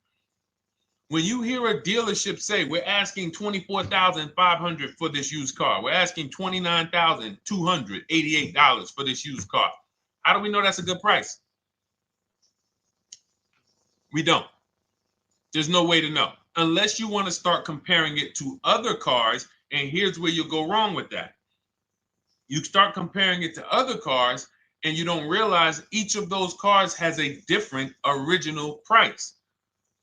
When you hear a dealership say, we're asking $24,500 for this used car, we're asking $29,288 for this used car, how do we know that's a good price? We don't. There's no way to know unless you want to start comparing it to other cars. And here's where you'll go wrong with that. You start comparing it to other cars and you don't realize each of those cars has a different original price.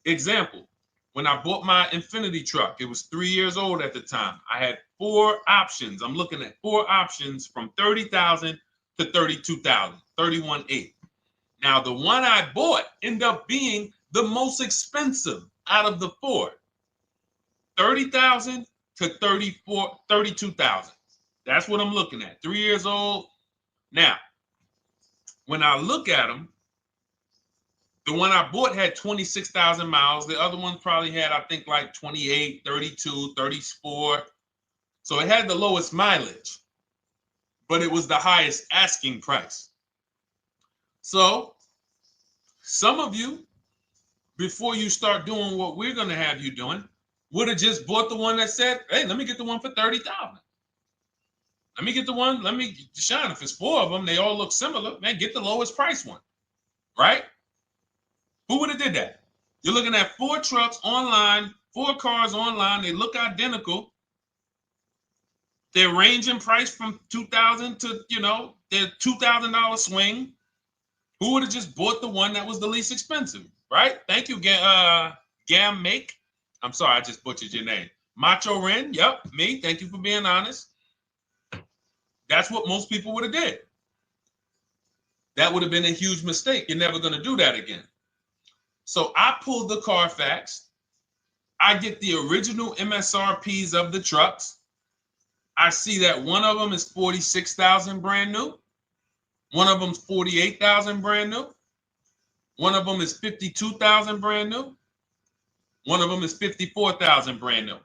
Example, when I bought my Infiniti truck, it was 3 years old at the time. I had 4 options. I'm looking at 4 options from $30,000 to $32,000, $31,800. Now, the one I bought ended up being the most expensive out of the 4. $30,000 to $32,000. That's what I'm looking at. 3 years old. Now, when I look at them, the one I bought had 26,000 miles. The other one probably had, I think, like 28, 32, 34. So it had the lowest mileage, but it was the highest asking price. So some of you, before you start doing what we're going to have you doing, would have just bought the one that said, hey, let me get the one for $30,000. Let me get the one, Deshone, if it's 4 of them, they all look similar, man, get the lowest price one, right? Who would have did that? You're looking at 4 trucks online, 4 cars online, they look identical. They range in price from $2,000 to, their $2,000 swing. Who would have just bought the one that was the least expensive, right? Thank you, Gam Make. I'm sorry, I just butchered your name. Macho Ren, yep, me. Thank you for being honest. That's what most people would have did. That would have been a huge mistake. You're never going to do that again. So I pulled the Carfax. I get the original MSRPs of the trucks. I see that one of them is $46,000 brand new. One of them's $48,000 brand new. One of them is $52,000 brand new. One of them is $54,000 brand new.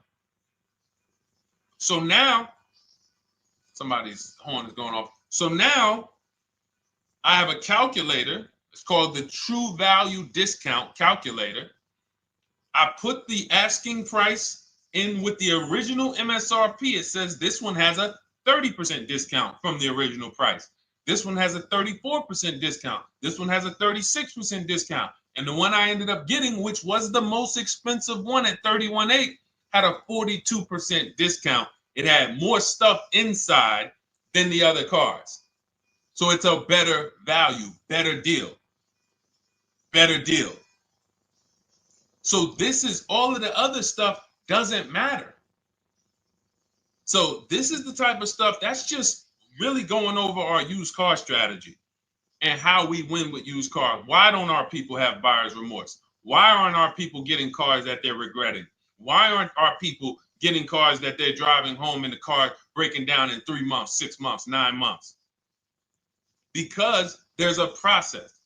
So now, somebody's horn is going off. So now I have a calculator. It's called the True Value Discount Calculator. I put the asking price in with the original MSRP. It says this one has a 30% discount from the original price. This one has a 34% discount. This one has a 36% discount. And the one I ended up getting, which was the most expensive one at $31,800, had a 42% discount. It had more stuff inside than the other cars. So it's a better value, better deal. Better deal. So this is all of the other stuff doesn't matter. So this is the type of stuff that's just really going over our used car strategy and how we win with used cars. Why don't our people have buyer's remorse? Why aren't our people getting cars that they're regretting? Why aren't our people getting cars that they're driving home and the car breaking down in 3 months, 6 months, 9 months? Because there's a process.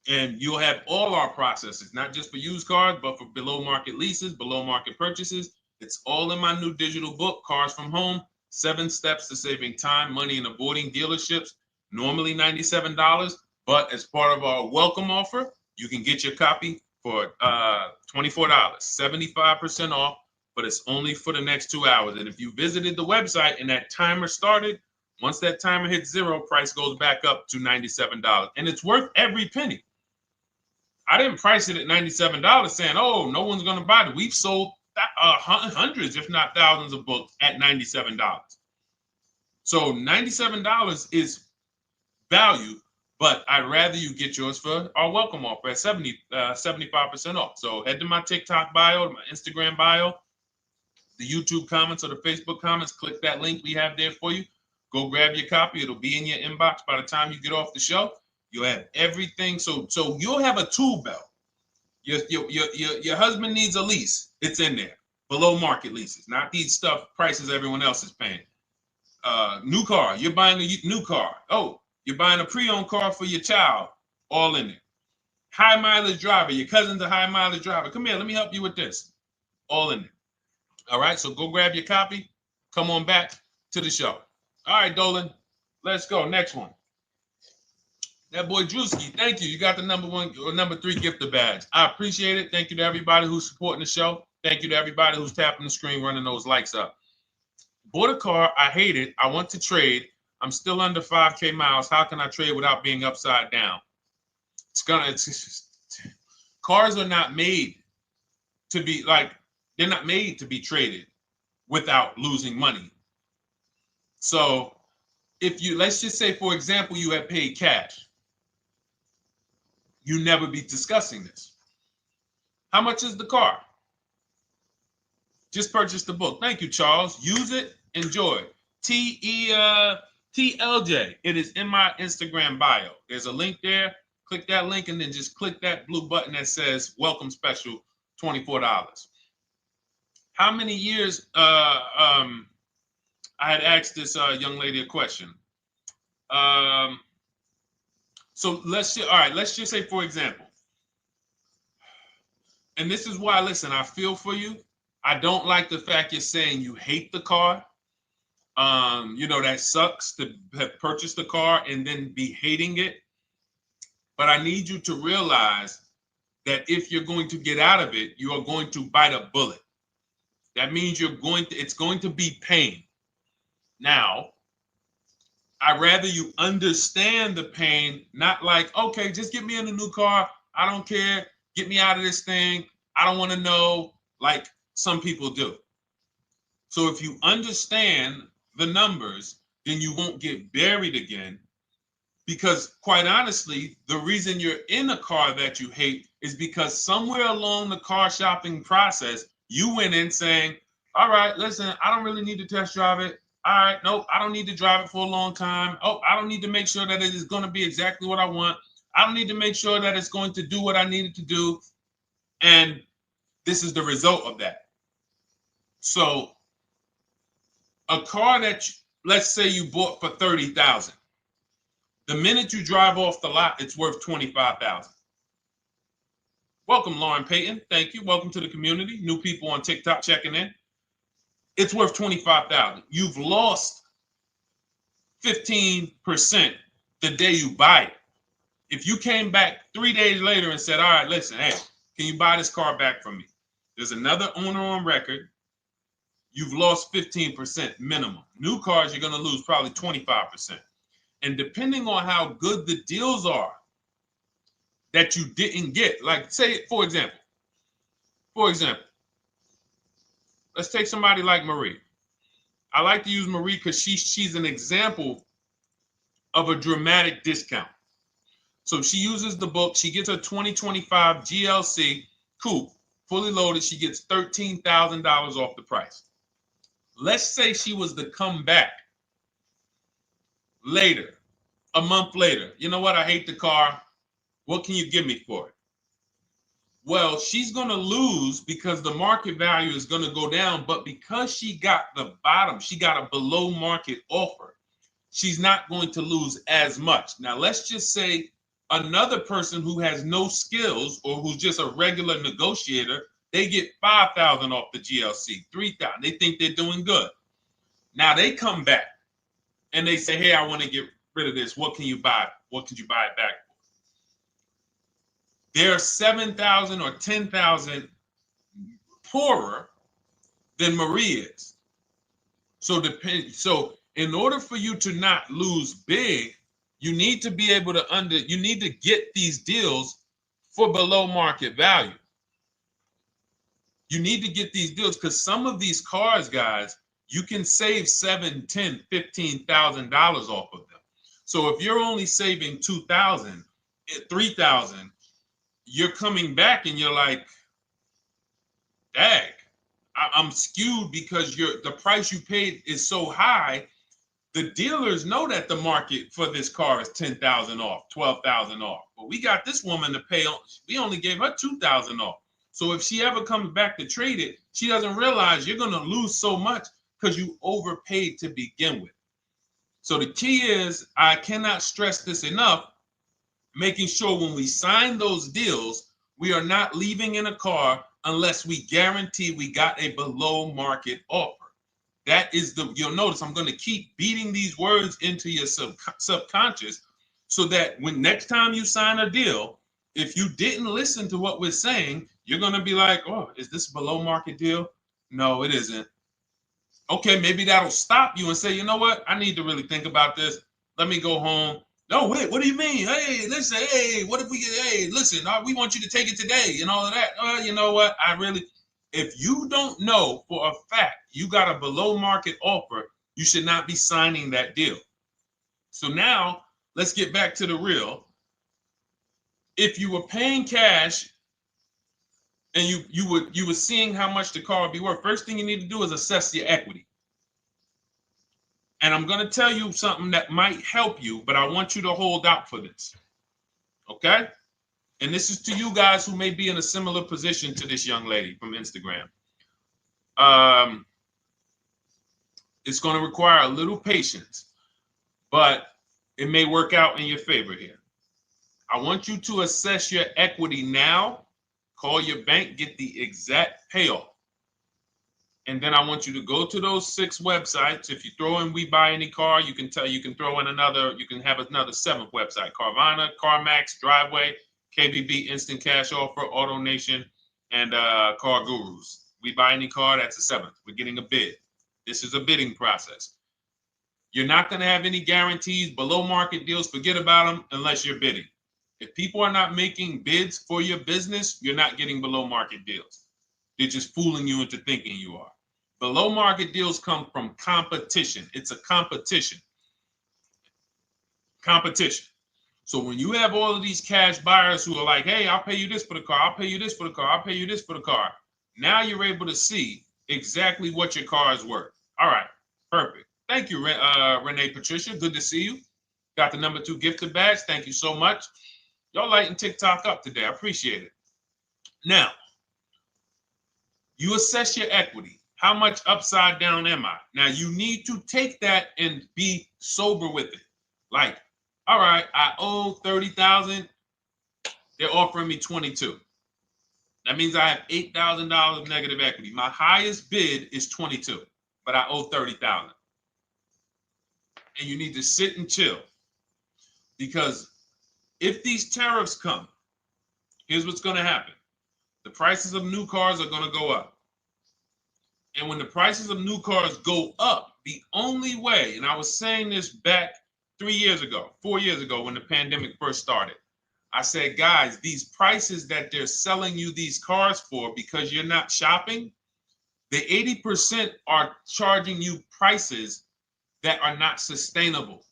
And you'll have all our processes, not just for used cars, but for below market leases, below market purchases. It's all in my new digital book, Cars from Home, 7 Steps to Saving Time, Money, and Avoiding Dealerships. Normally $97, but as part of our welcome offer, you can get your copy for $24, 75% off, but it's only for the next 2 hours. And if you visited the website and that timer started, once that timer hits 0, price goes back up to $97. And it's worth every penny. I didn't price it at $97 saying, oh, no one's going to buy it. We've sold hundreds, if not thousands of books at $97. So $97 is value, But I'd rather you get yours for our welcome offer at 75% off. So head to my TikTok bio, my Instagram bio, the YouTube comments or the Facebook comments. Click that link we have there for you. Go grab your copy. It'll be in your inbox by the time you get off the show. You'll have everything. So you'll have a tool belt. Your husband needs a lease. It's in there. Below market leases, not these stuff prices everyone else is paying. New car. You're buying a new car. Oh, you're buying a pre-owned car for your child. All in there. High mileage driver. Your cousin's a high mileage driver. Come here. Let me help you with this. All in there. All right. So go grab your copy. Come on back to the show. All right, Dolan. Let's go. Next one. That boy Drewski, thank you. You got the number 1 or number 3 gifter badge. I appreciate it. Thank you to everybody who's supporting the show. Thank you to everybody who's tapping the screen, running those likes up. Bought a car. I hate it. I want to trade. I'm still under 5K miles. How can I trade without being upside down? Cars are not made to be they're not made to be traded without losing money. So let's just say, for example, you had paid cash. You never be discussing this. How much is the car? Just purchase the book. Thank you, Charles. Use it. Enjoy. TLJ. It is in my Instagram bio. There's a link there. Click that link and then just click that blue button that says welcome special, $24. How many years? I had asked this young lady a question. So let's just say, for example, and this is why, listen, I feel for you. I don't like the fact you're saying you hate the car. That sucks to have purchased the car and then be hating it. But I need you to realize that if you're going to get out of it, you are going to bite a bullet. That means it's going to be pain. Now, I'd rather you understand the pain, not like, okay, just get me in a new car. I don't care. Get me out of this thing. I don't want to know, like some people do. So if you understand the numbers, then you won't get buried again. Because quite honestly, the reason you're in a car that you hate is because somewhere along the car shopping process, you went in saying, all right, listen, I don't really need to test drive it. All right, nope, I don't need to drive it for a long time. Oh, I don't need to make sure that it is going to be exactly what I want. I don't need to make sure that it's going to do what I need it to do. And this is the result of that. So a car that, let's say you bought for $30,000. The minute you drive off the lot, it's worth $25,000. Welcome, Lauren Payton. Thank you. Welcome to the community. New people on TikTok checking in. It's worth $25,000. You've lost 15% the day you buy it. If you came back 3 days later and said, all right, listen, hey, can you buy this car back from me? There's another owner on record. You've lost 15% minimum. New cars, you're going to lose probably 25%. And depending on how good the deals are that you didn't get, like say, for example, let's take somebody like Marie. I like to use Marie because she's an example of a dramatic discount. So she uses the book. She gets her 2025 GLC coupe, fully loaded. She gets $13,000 off the price. Let's say she was to come back later, a month later. You know what? I hate the car. What can you give me for it? Well, she's going to lose because the market value is going to go down. But because she got the bottom, she got a below market offer, she's not going to lose as much. Now, let's just say another person who has no skills or who's just a regular negotiator, they get $5,000 off the GLC, $3,000. They think they're doing good. Now they come back and they say, hey, I want to get rid of this. What can you buy? What could you buy it back for? They're 7,000 or 10,000 poorer than Marie is. So in order for you to not lose big, you need to be able to you need to get these deals for below market value. You need to get these deals because some of these cars, guys, you can save $7,000, $10,000, $15,000 off of them. So if you're only saving 2,000, 3,000, you're coming back and you're like, dag, I'm skewed because the price you paid is so high. The dealers know that the market for this car is 10,000 off, 12,000 off. But we got this woman to pay, we only gave her 2,000 off. So if she ever comes back to trade it, she doesn't realize you're going to lose so much because you overpaid to begin with. So the key is, I cannot stress this enough, making sure when we sign those deals, we are not leaving in a car unless we guarantee we got a below market offer. That is you'll notice I'm going to keep beating these words into your subconscious so that when next time you sign a deal, if you didn't listen to what we're saying, you're going to be like, oh, is this a below market deal? No, it isn't. Okay, maybe that'll stop you and say, you know what? I need to really think about this. Let me go home. No, wait, what do you mean? Hey, listen, hey, what if we get, hey, listen, we want you to take it today and all of that. You know what? If you don't know for a fact you got a below market offer, you should not be signing that deal. So now let's get back to the real. If you were paying cash and you were seeing how much the car would be worth, first thing you need to do is assess your equity. And I'm going to tell you something that might help you, but I want you to hold out for this. Okay? And this is to you guys who may be in a similar position to this young lady from Instagram. It's going to require a little patience, but it may work out in your favor here. I want you to assess your equity now, call your bank, get the exact payoff. And then I want you to go to those 6 websites. If you throw in We Buy Any Car, you can throw in you can have another 7th website: Carvana, CarMax, Driveway, KBB, Instant Cash Offer, AutoNation, and Car Gurus. We Buy Any Car, that's the 7th. We're getting a bid. This is a bidding process. You're not going to have any guarantees, below market deals, forget about them unless you're bidding. If people are not making bids for your business, you're not getting below market deals. They're just fooling you into thinking you are. Below market deals come from competition. It's a competition. Competition. So when you have all of these cash buyers who are like, hey, I'll pay you this for the car, I'll pay you this for the car, I'll pay you this for the car. Now you're able to see exactly what your car is worth. All right, perfect. Thank you, Renee Patricia. Good to see you. Got the number 2 gifted badge. Thank you so much. Y'all lighting TikTok up today. I appreciate it. Now, you assess your equity. How much upside down am I? Now, you need to take that and be sober with it. Like, all right, I owe 30,000. They're offering me 22. That means I have $8,000 of negative equity. My highest bid is 22, but I owe 30,000. And you need to sit and chill, because if these tariffs come, here's what's going to happen. The prices of new cars are going to go up. And when the prices of new cars go up, the only way, and I was saying this back 4 years ago, when the pandemic first started, I said, guys, these prices that they're selling you these cars for because you're not shopping, the 80% are charging you prices that are not sustainable.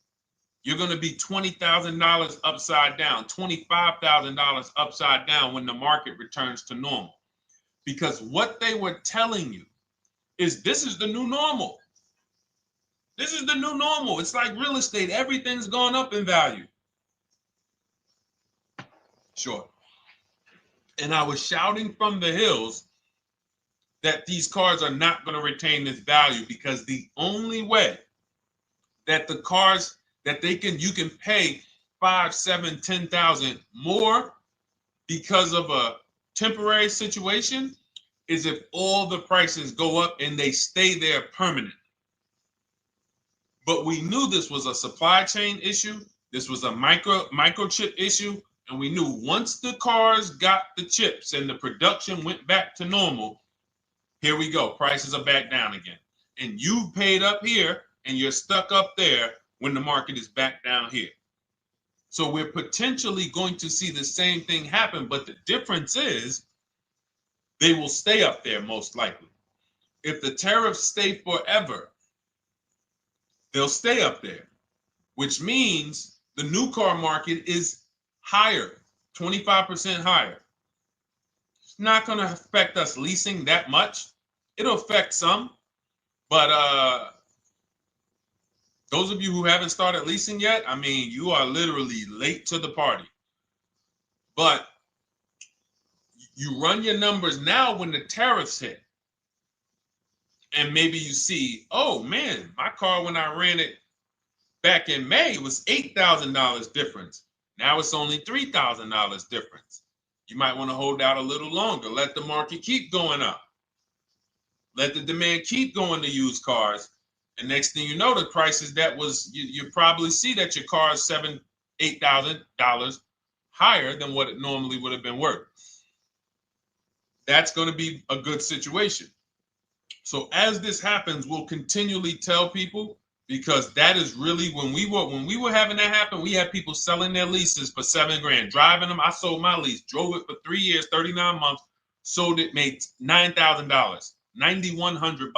You're going to be $20,000 upside down, $25,000 upside down when the market returns to normal. Because what they were telling you is this is the new normal. This is the new normal. It's like real estate. Everything's gone up in value. Sure. And I was shouting from the hills that these cars are not going to retain this value, because the only way that the cars that you can pay 5, 7, 10,000 more because of a temporary situation is if all the prices go up and they stay there permanently. But we knew this was a supply chain issue. This was a microchip issue. And we knew once the cars got the chips and the production went back to normal, here we go. Prices are back down again. And you paid up here and you're stuck up there when the market is back down here. So we're potentially going to see the same thing happen, but the difference is they will stay up there most likely. If the tariffs stay forever, they'll stay up there. which means the new car market is higher, 25% higher. It's not going to affect us leasing that much. It'll affect some, but those of you who haven't started leasing yet, I mean, you are literally late to the party. But you run your numbers now when the tariffs hit. And maybe you see, oh man, my car when I ran it back in May was $8,000 difference. Now it's only $3,000 difference. You might want to hold out a little longer. Let the market keep going up. Let the demand keep going to used cars. And next thing you know, the prices that was, you probably see that your car is $7,000, $8,000 higher than what it normally would have been worth. That's going to be a good situation. So as this happens, we'll continually tell people, because that is really when we were having that happen, we had people selling their leases for $7,000, driving them. I sold my lease, drove it for 3 years, 39 months, sold it, made $9,000, $9,100.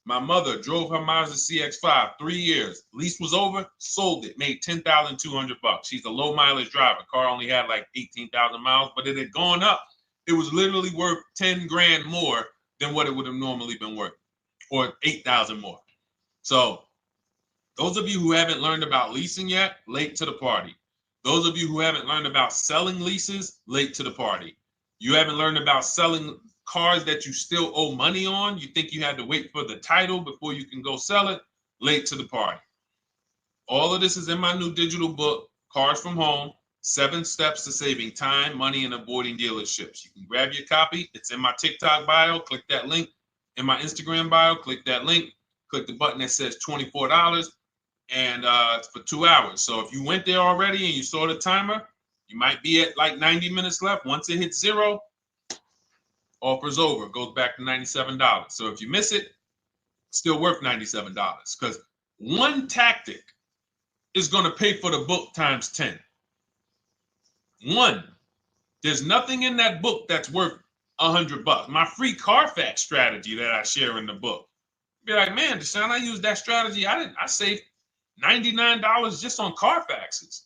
My mother drove her Mazda CX-5, 3 years, lease was over, sold it, made $10,200. She's a low mileage driver. Car only had like 18,000 miles, but it had gone up. It was literally worth $10,000 more than what it would have normally been worth, or 8,000 more. So those of you who haven't learned about leasing yet, late to the party. Those of you who haven't learned about selling leases, late to the party. You haven't learned about selling cars that you still owe money on. You think you had to wait for the title before you can go sell it, late to the party. All of this is in my new digital book, Cars from Home, 7 Steps to Saving Time, Money, and Avoiding Dealerships. You can grab your copy. It's in my TikTok bio. Click that link. In my Instagram bio, click that link. Click the button that says $24, and it's for 2 hours. So if you went there already and you saw the timer, you might be at like 90 minutes left. Once it hits 0, offer's over. It goes back to $97. So if you miss it, it's still worth $97, because one tactic is going to pay for the book times 10. One, there's nothing in that book that's worth $100. My free Carfax strategy that I share in the book. Be like, man, Deshone, I used that strategy. I saved $99 just on Carfaxes.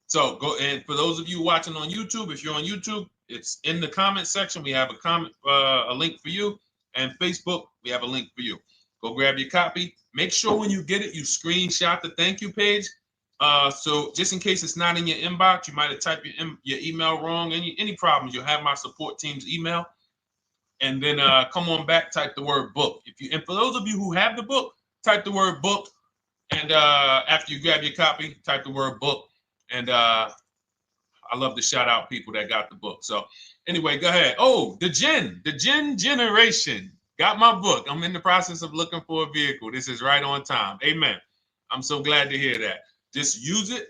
So go, and for those of you watching on YouTube, if you're on YouTube, it's in the comment section. We have a link for you, and Facebook, we have a link for you. Go grab your copy. Make sure when you get it, you screenshot the thank you page. So just in case it's not in your inbox, you might have typed your email wrong. Any problems, you'll have my support team's email. And then come on back, type the word book. And for those of you who have the book, type the word book. And after you grab your copy, type the word book. And I love to shout out people that got the book. So anyway, go ahead. Oh, the Gen Generation got my book. I'm in the process of looking for a vehicle. This is right on time. Amen. I'm so glad to hear that. Just use it.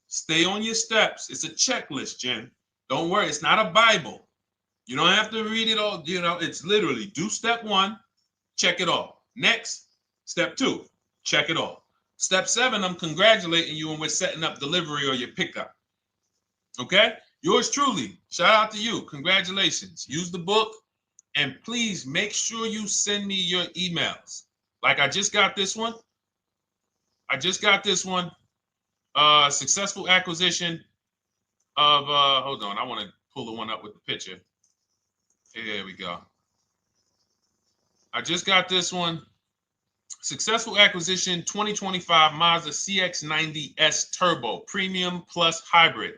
Stay on your steps. It's a checklist, Jen. Don't worry. It's not a Bible. You don't have to read it all. You know, it's literally do step 1, check it off. Next, step 2, check it off. Step 7, I'm congratulating you and we're setting up delivery or your pickup. Okay? Yours truly. Shout out to you. Congratulations. Use the book, and please make sure you send me your emails. Like I just got this one. Successful acquisition of, hold on. I want to pull the one up with the picture. There we go. I just got this one. Successful acquisition 2025 Mazda CX-90S Turbo Premium Plus Hybrid.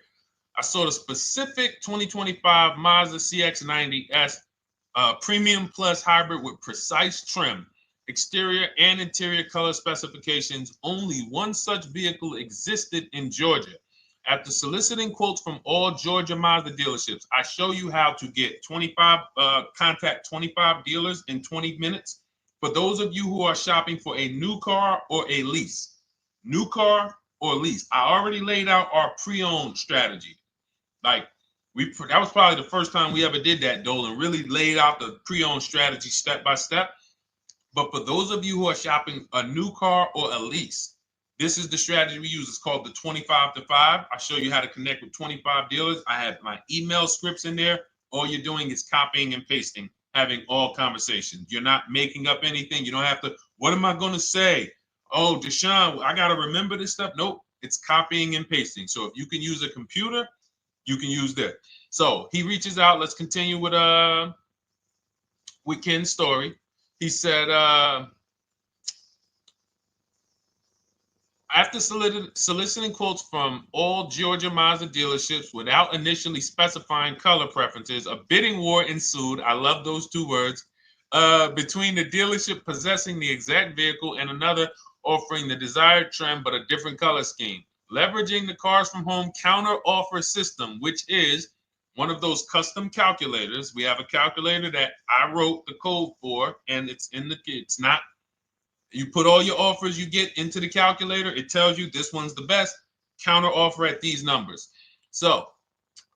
I saw the specific 2025 Mazda CX-90S Premium Plus Hybrid with precise trim, exterior and interior color specifications. Only one such vehicle existed in Georgia. After soliciting quotes from all Georgia Mazda dealerships, I show you how to get contact 25 dealers in 20 minutes. For those of you who are shopping for a new car or a lease, new car or lease, I already laid out our pre-owned strategy. Like that was probably the first time we ever did that, Dolan, really laid out the pre-owned strategy step by step. But for those of you who are shopping a new car or a lease, this is the strategy we use. It's called the 25 to 5. I show you how to connect with 25 dealers. I have my email scripts in there. All you're doing is copying and pasting, having all conversations. You're not making up anything. You don't have to, what am I going to say? Oh, Deshone, I got to remember this stuff. Nope, it's copying and pasting. So if you can use a computer, you can use that. So he reaches out. Let's continue with Ken's story. He said, after soliciting quotes from all Georgia Mazda dealerships without initially specifying color preferences, a bidding war ensued. I love those two words. Between the dealership possessing the exact vehicle and another offering the desired trim but a different color scheme. Leveraging the Cars from Home counter offer system, which is one of those custom calculators. We have a calculator that I wrote the code for, and it's not. You put all your offers you get into the calculator. It tells you this one's the best. Counter offer at these numbers. So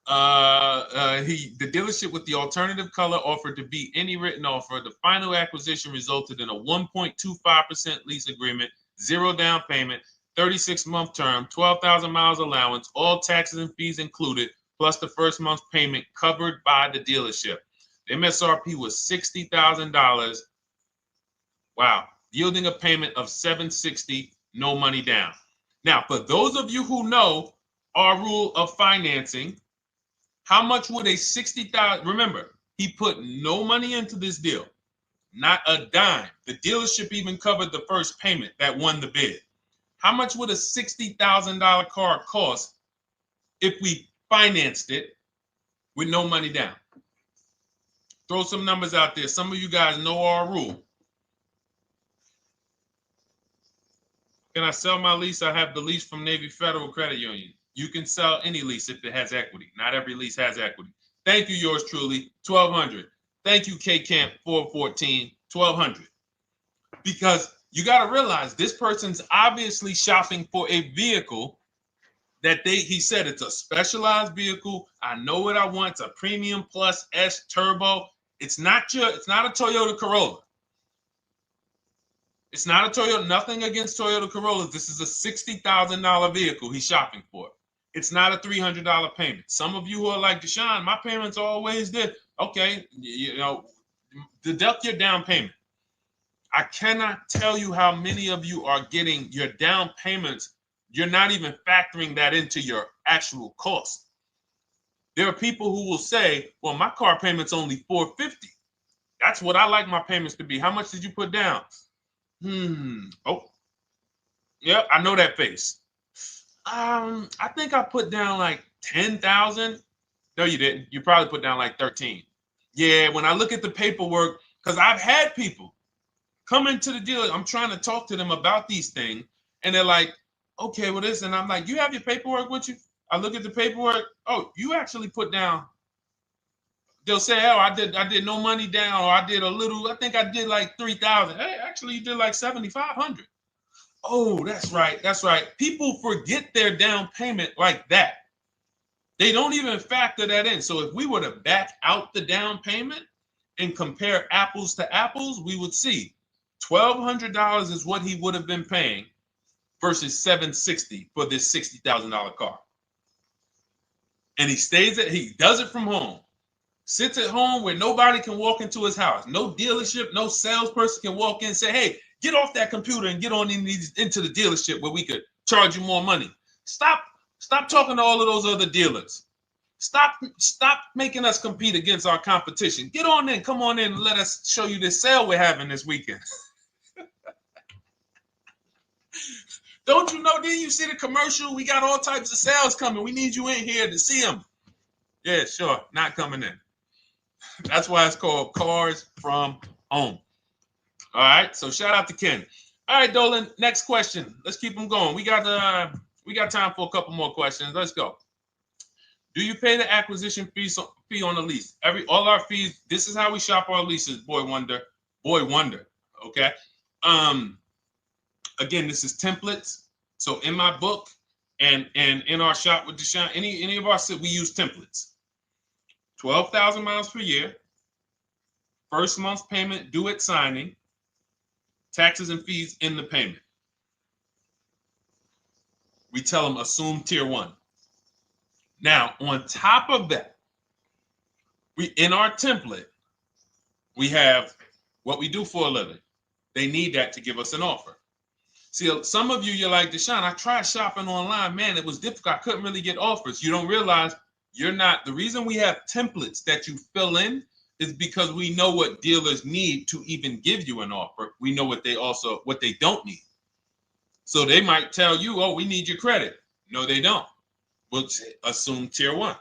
the dealership with the alternative color offered to beat any written offer. The final acquisition resulted in a 1.25% lease agreement, 0 down payment, 36-month term, 12,000 miles allowance, all taxes and fees included, plus the first month's payment covered by the dealership. The MSRP was $60,000. Wow. Yielding a payment of $760, no money down. Now, for those of you who know our rule of financing, how much would a $60,000? Remember, he put no money into this deal, not a dime. The dealership even covered the first payment that won the bid. How much would a $60,000 car cost if we financed it with no money down? Throw some numbers out there. Some of you guys know our rule. Can I sell my lease? I have the lease from Navy Federal Credit Union. You can sell any lease if it has equity. Not every lease has equity. Thank you, yours truly, 1200. Thank you, K Camp 414, 1200. Because you got to realize this person's obviously shopping for a vehicle that he said it's a specialized vehicle. I know what I want. It's a premium plus S turbo. It's not a Toyota Corolla. It's not a Toyota, nothing against Toyota Corollas. This is a $60,000 vehicle he's shopping for. It's not a $300 payment. Some of you who are like, Deshone, my payments are always there. Okay, deduct your down payment. I cannot tell you how many of you are getting your down payments. You're not even factoring that into your actual cost. There are people who will say, well, my car payment's only $450. That's what I like my payments to be. How much did you put down? Oh, yeah, I know that face. I think I put down like 10,000. No, you didn't. You probably put down like 13. Yeah, when I look at the paperwork, because I've had people come into the dealer. I'm trying to talk to them about these things, and they're like, okay, well, this, and I'm like, you have your paperwork with you? I look at the paperwork. Oh, you actually put down. They'll say, oh, I did no money down, or I did a little. I think I did like 3,000. Hey, actually, you did like 7,500. Oh, that's right. That's right. People forget their down payment like that. They don't even factor that in. So if we were to back out the down payment and compare apples to apples, we would see $1,200 is what he would have been paying versus $760 for this $60,000 car. And he does it from home. Sits at home where nobody can walk into his house. No dealership, no salesperson can walk in and say, hey, get off that computer and get on into the dealership where we could charge you more money. Stop talking to all of those other dealers. Stop making us compete against our competition. Get on in, come on in and let us show you this sale we're having this weekend. Don't you know, didn't you see the commercial? We got all types of sales coming. We need you in here to see them. Yeah, sure, not coming in. That's why it's called Cars from Home. All right, so shout out to Ken. All right, Dolan, next question. Let's keep them going. We got time for a couple more questions. Let's go. Do you pay the acquisition fee on the lease? All our fees. This is how we shop our leases. Boy wonder. Okay. Again, this is templates. So in my book and in our shop with Deshone, any of our we use templates. 12,000 miles per year. First month's payment due at signing. Taxes and fees in the payment. We tell them assume tier 1. Now, on top of that, in our template, we have what we do for a living. They need that to give us an offer. See, some of you, you're like, Deshone, I tried shopping online. Man, it was difficult. I couldn't really get offers. You don't realize you're not. The reason we have templates that you fill in is because we know what dealers need to even give you an offer. We know what they don't need. So they might tell you, oh, we need your credit. No, they don't. We'll assume tier 1.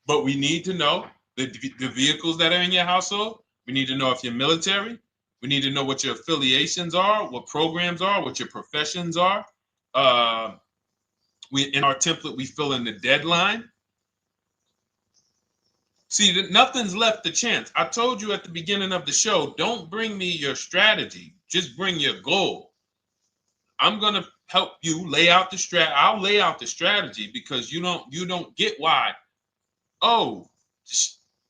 But we need to know the vehicles that are in your household. We need to know if you're military. We need to know what your affiliations are, what programs are, what your professions are. In our template, we fill in the deadline. See, nothing's left to chance. I told you at the beginning of the show, don't bring me your strategy. Just bring your goal. I'm going to help you lay out the I'll lay out the strategy because you don't get why. Oh,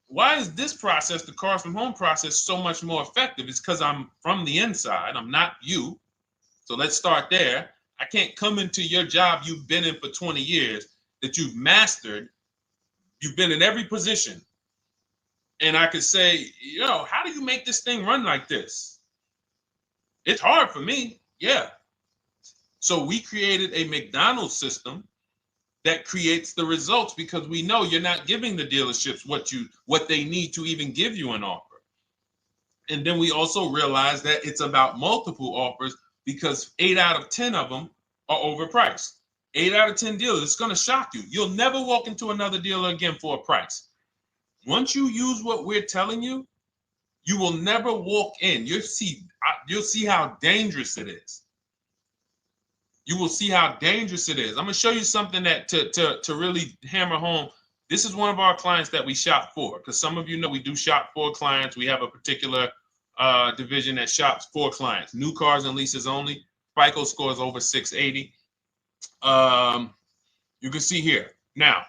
why is this process, the Cars from Home process, so much more effective? It's because I'm from the inside. I'm not you. So let's start there. I can't come into your job you've been in for 20 years, that you've mastered. You've been in every position. And I could say, how do you make this thing run like this? It's hard for me. Yeah. So we created a McDonald's system that creates the results because we know you're not giving the dealerships what they need to even give you an offer. And then we also realize that it's about multiple offers because 8 out of 10 of them are overpriced. 8 out of 10 dealers, it's going to shock you. You'll never walk into another dealer again for a price. Once you use what we're telling you, you will never walk in. You'll see how dangerous it is. You will see how dangerous it is. I'm going to show you something that to really hammer home. This is one of our clients that we shop for, because some of you know we do shop for clients. We have a particular division that shops for clients. New cars and leases only. FICO score is over 680. You can see here. Now,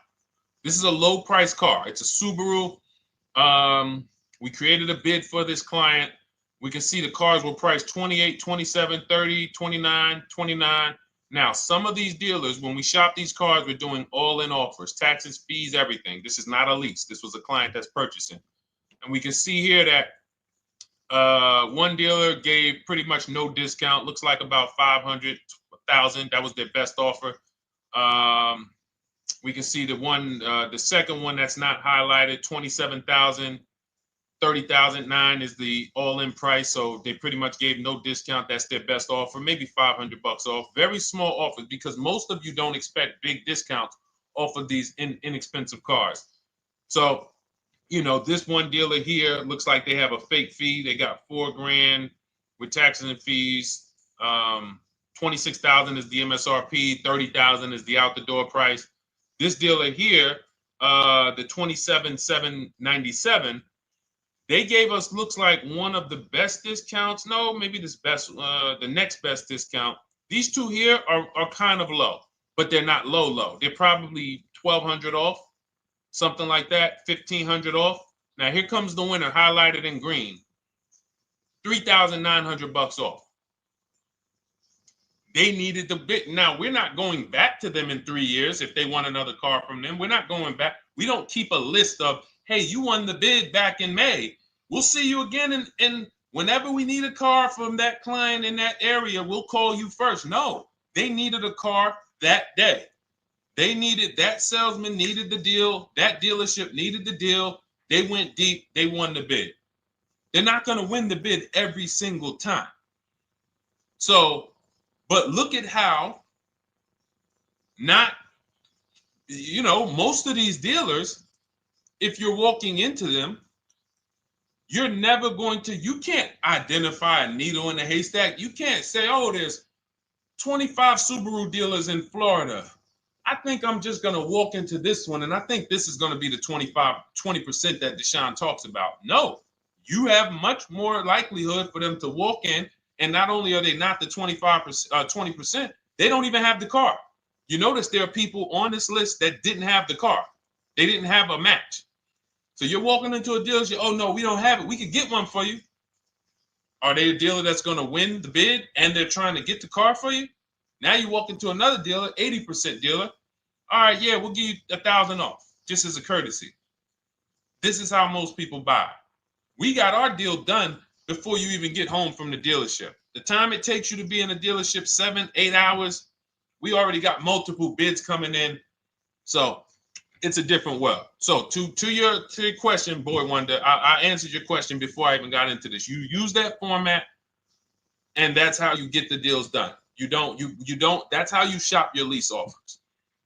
this is a low price car. It's a Subaru. We created a bid for this client. We can see the cars were priced 28, 27, 30, 29, 29. Now, some of these dealers, when we shop these cars, we're doing all-in offers, taxes, fees, everything. This is not a lease. This was a client that's purchasing. And we can see here that one dealer gave pretty much no discount. Looks like about 500, 1,000. That was their best offer. We can see the second one that's not highlighted, 27,000. 30,009 is the all-in price, so they pretty much gave no discount. That's their best offer, maybe $500 off. Very small offers because most of you don't expect big discounts off of these inexpensive cars. So, this one dealer here looks like they have a fake fee. They got $4,000 with taxes and fees. 26,000 is the MSRP. 30,000 is the out the door price. This dealer here, the 27,797. They gave us, looks like, one of the best discounts. No, maybe the next best discount. These two here are kind of low, but they're not low. They're probably 1,200 off, something like that, 1,500 off. Now here comes the winner, highlighted in green, 3,900 off. They needed the bid. Now we're not going back to them in 3 years if they want another car from them. We're not going back. We don't keep a list of, hey, you won the bid back in May. We'll see you again. And whenever we need a car from that client in that area, we'll call you first. No, they needed a car that day. That salesman needed the deal. That dealership needed the deal. They went deep. They won the bid. They're not going to win the bid every single time. So, but look at how most of these dealers, if you're walking into them, you're never you can't identify a needle in the haystack. You can't say, oh, there's 25 Subaru dealers in Florida. I think I'm just going to walk into this one, and I think this is going to be the 20% that Deshone talks about. No, you have much more likelihood for them to walk in, and not only are they not the 20%, they don't even have the car. You notice there are people on this list that didn't have the car. They didn't have a match. So you're walking into a dealership, oh, no, we don't have it. We could get one for you. Are they a dealer that's going to win the bid and they're trying to get the car for you? Now you walk into another dealer, 80% dealer. All right, yeah, we'll give you 1,000 off, just as a courtesy. This is how most people buy. We got our deal done before you even get home from the dealership. The time it takes you to be in a dealership, 7-8 hours, we already got multiple bids coming in. So it's a different world. So to your question, Boy Wonder, I answered your question before I even got into this. You use that format, and that's how you get the deals done. You don't, that's how you shop your lease offers.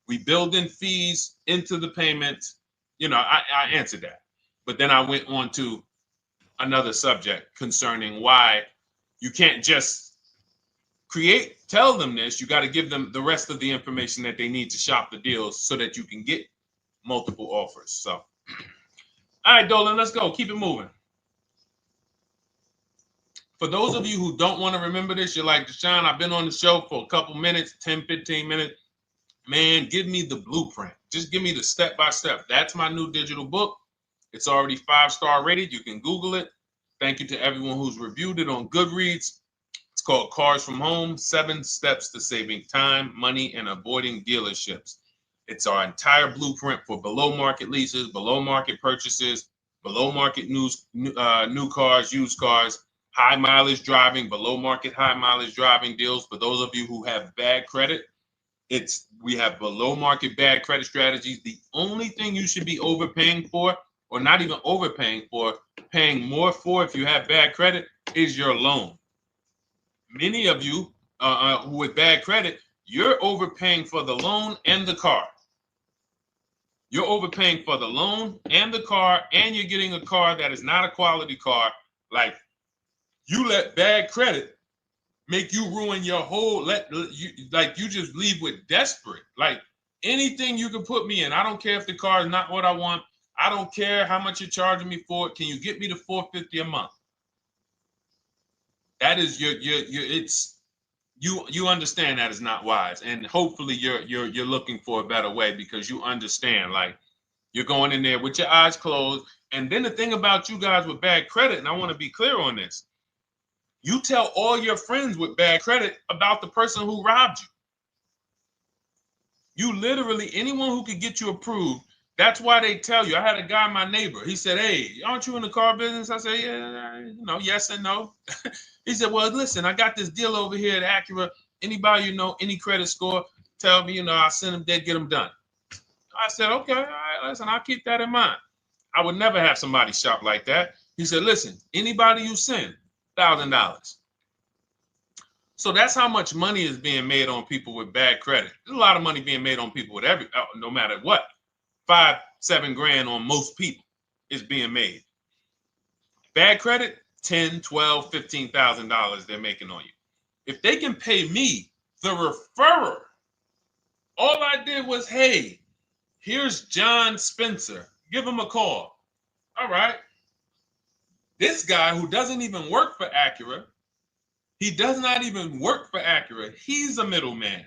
We build in fees into the payments. You know, I answered that. But then I went on to another subject concerning why you can't just tell them this. You got to give them the rest of the information that they need to shop the deals so that you can get multiple offers. So, all right, Dolan, let's go. Keep it moving. For those of you who don't want to remember this, you're like, Deshone, I've been on the show for a couple minutes, 10, 15 minutes. Man, give me the blueprint. Just give me the step-by-step. That's my new digital book. It's already 5-star rated. You can Google it. Thank you to everyone who's reviewed it on Goodreads. It's called Cars from Home, 7 Steps to Saving Time, Money, and Avoiding Dealerships. It's our entire blueprint for below market leases, below market purchases, below market new cars, used cars, high mileage driving, below market high mileage driving deals. For those of you who have bad credit, we have below market bad credit strategies. The only thing you should be overpaying for, or not even overpaying for, paying more for if you have bad credit, is your loan. Many of you with bad credit, you're overpaying for the loan and the car. You're overpaying for the loan and the car, and you're getting a car that is not a quality car. Like, you let bad credit make you ruin your whole, you just leave with desperate. Like, anything you can put me in. I don't care if the car is not what I want. I don't care how much you're charging me for it. Can you get me to $450 a month? That is you understand that is not wise. And hopefully you're looking for a better way, because you understand, like, you're going in there with your eyes closed. And then the thing about you guys with bad credit, and I want to be clear on this, you tell all your friends with bad credit about the person who robbed you. You literally, anyone who could get you approved, that's why they tell you. I had a guy, my neighbor, he said, hey, aren't you in the car business? I said, yeah, yes and no. He said, well, listen, I got this deal over here at Acura. Anybody you know, any credit score, tell me, I'll send them there, get them done. I said, okay, all right, listen, I'll keep that in mind. I would never have somebody shop like that. He said, listen, anybody you send, $1,000. So that's how much money is being made on people with bad credit. There's a lot of money being made on people with no matter what. 5-7 grand on most people is being made. Bad credit, $10,000, $12,000, $15,000 they're making on you. If they can pay me, the referrer, all I did was, hey, here's John Spencer. Give him a call. All right. This guy who doesn't even work for Acura, he does not even work for Acura. He's a middleman.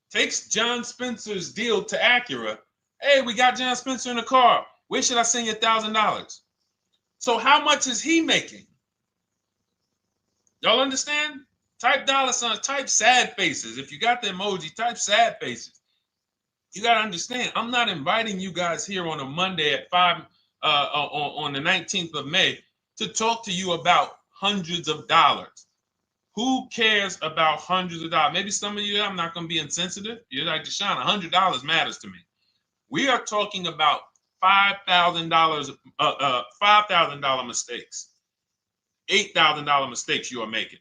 Takes John Spencer's deal to Acura. Hey, we got John Spencer in the car. Where should I send you $1,000? So how much is he making? Y'all understand? Type dollar signs, type sad faces. If you got the emoji, type sad faces. You got to understand, I'm not inviting you guys here on a Monday at 5 on the 19th of May to talk to you about hundreds of dollars. Who cares about hundreds of dollars? Maybe some of you, I'm not going to be insensitive. You're like, Deshone, $100 matters to me. We are talking about $5,000 mistakes, $8,000 mistakes you are making.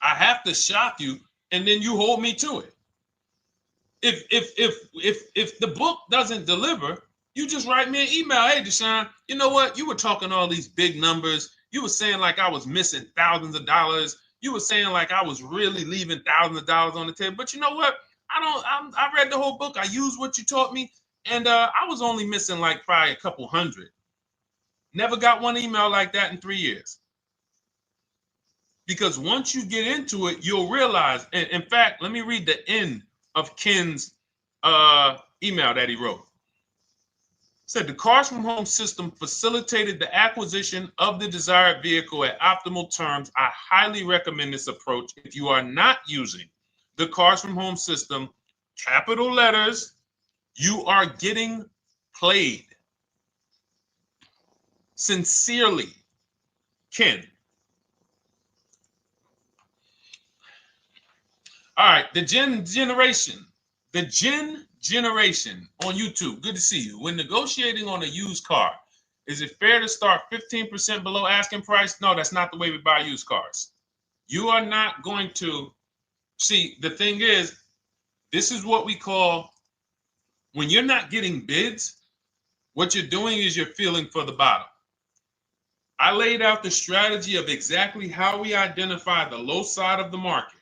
I have to shock you, and then you hold me to it. If the book doesn't deliver, you just write me an email. Hey, Deshone, you know what? You were talking all these big numbers. You were saying like I was missing thousands of dollars. You were saying like I was really leaving thousands of dollars on the table. But you know what? I read the whole book. I used what you taught me. And I was only missing like probably a couple hundred. Never got one email like that in 3 years. Because once you get into it, you'll realize. And in fact, let me read the end of Ken's email that he wrote. Said the Cars from Home system facilitated the acquisition of the desired vehicle at optimal terms. I highly recommend this approach. If you are not using the Cars from Home system, capital letters, you are getting played. Sincerely, Ken. All right, the Gen Generation on YouTube. Good to see you. When negotiating on a used car, is it fair to start 15% below asking price? No, that's not the way we buy used cars. You are not going to see. The thing is, this is what we call, when you're not getting bids, what you're doing is you're feeling for the bottom. I laid out the strategy of exactly how we identify the low side of the market,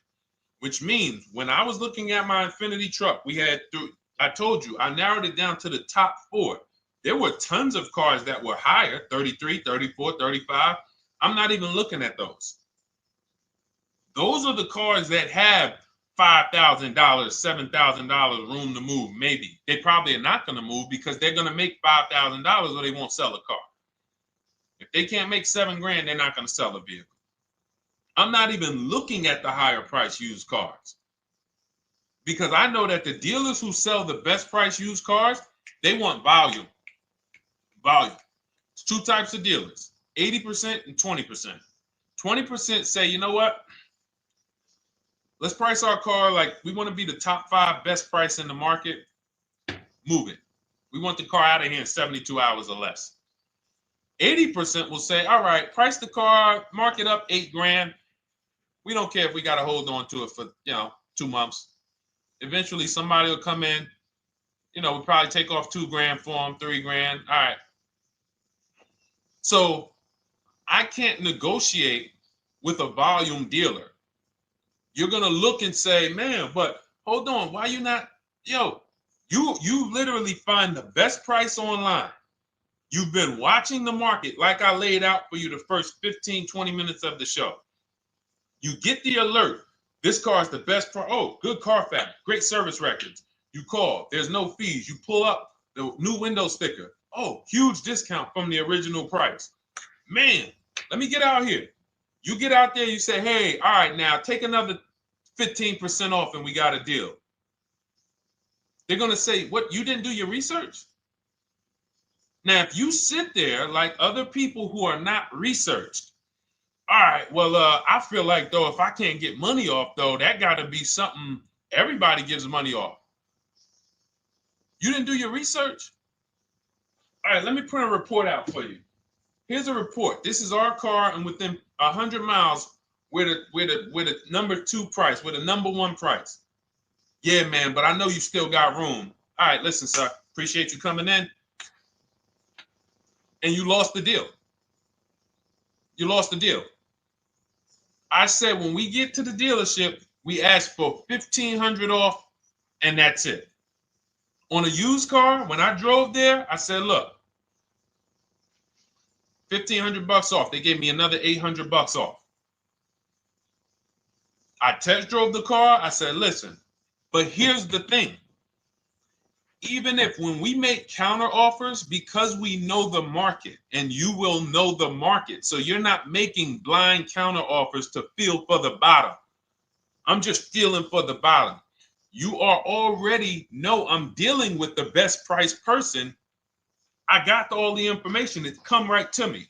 which means when I was looking at my Infinity truck, I told you, I narrowed it down to the top 4. There were tons of cars that were higher, 33, 34, 35. I'm not even looking at those. Those are the cars that have $5,000, $7,000 room to move. Maybe they probably are not going to move because they're going to make $5,000 or they won't sell a car. If they can't make $7,000, they're not going to sell a vehicle. I'm not even looking at the higher price used cars because I know that the dealers who sell the best price used cars, they want volume. Volume. It's 2 types of dealers, 80% and 20%. 20% say, you know what? Let's price our car like we want to be the top 5 best price in the market. Move it. We want the car out of here in 72 hours or less. 80% will say, all right, price the car, mark it up $8,000. We don't care if we got to hold on to it for 2 months. Eventually, somebody will come in. We'll probably take off $2,000 for them, $3,000. All right. So I can't negotiate with a volume dealer. You're gonna look and say, man, but hold on, why you not? You literally find the best price online. You've been watching the market like I laid out for you the first 15, 20 minutes of the show. You get the alert. This car is the best price. Oh, good Carfax, great service records. You call, there's no fees. You pull up the new window sticker. Oh, huge discount from the original price. Man, let me get out here. You get out there, you say, hey, all right, now take another 15% off and we got a deal. They're going to say, what, you didn't do your research? Now, if you sit there like other people who are not researched, all right, well, I feel like, though, if I can't get money off, though, that got to be something everybody gives money off. You didn't do your research? All right, let me print a report out for you. Here's a report. This is our car, and within 100 miles, we're the number 2 price, we're the number 1 price. Yeah, man, but I know you still got room. All right, listen, sir, appreciate you coming in. And you lost the deal. You lost the deal. I said when we get to the dealership, we ask for $1,500 off, and that's it. On a used car, when I drove there, I said, look, $1,500 off. They gave me another $800 off. I test drove the car. I said, listen, but here's the thing. Even if when we make counter offers, because we know the market, and you will know the market, so you're not making blind counter offers to feel for the bottom. I'm just feeling for the bottom. You are already know I'm dealing with the best price person. I got all the information. It's come right to me.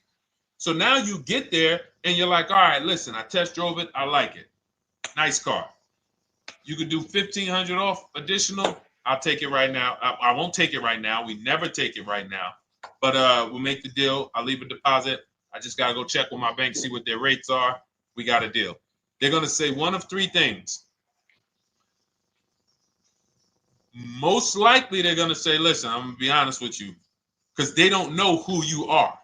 So now you get there and you're like, all right, listen, I test drove it. I like it. Nice car. You could do $1,500 off additional. I'll take it right now. I won't take it right now. We never take it right now. But we'll make the deal. I'll leave a deposit. I just got to go check with my bank, see what their rates are. We got a deal. They're going to say one of 3 things. Most likely they're going to say, listen, I'm going to be honest with you, because they don't know who you are.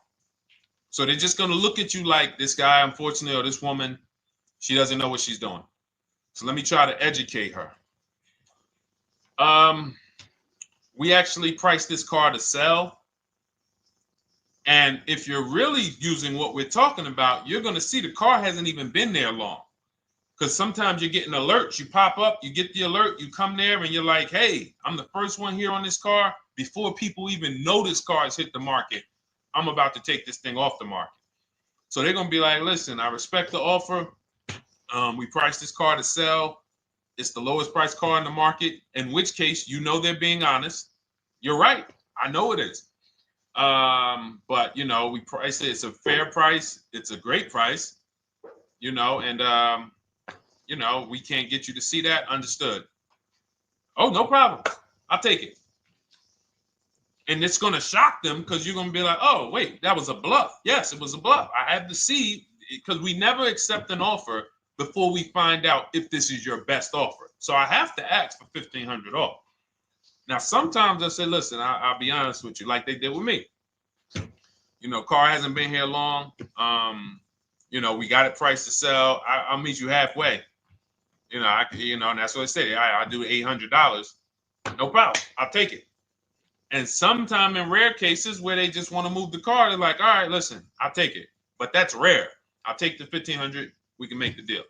So they're just going to look at you like this guy, unfortunately, or this woman, she doesn't know what she's doing. So let me try to educate her. We actually priced this car to sell. And if you're really using what we're talking about, you're going to see the car hasn't even been there long. Because sometimes you're getting alerts. You pop up, you get the alert, you come there, and you're like, hey, I'm the first one here on this car. Before people even know this car has hit the market, I'm about to take this thing off the market. So they're going to be like, listen, I respect the offer. We priced this car to sell. It's the lowest price car in the market, in which case, they're being honest. You're right. I know it is. But, we price it. It's a fair price. It's a great price, and, you know, we can't get you to see that. Understood. Oh, no problem. I'll take it. And it's going to shock them because you're going to be like, oh, wait, that was a bluff. Yes, it was a bluff. I had to see, because we never accept an offer before we find out if this is your best offer. So I have to ask for $1,500 off. Now, sometimes I say, listen, I'll be honest with you, like they did with me. You know, car hasn't been here long. You know, we got it priced to sell. I'll meet you halfway. You know, and that's what I say. I'll do $800. No problem. I'll take it. And sometime in rare cases where they just want to move the car, they're like, all right, listen, I'll take it. But that's rare. I'll take the $1,500. We can make the deal.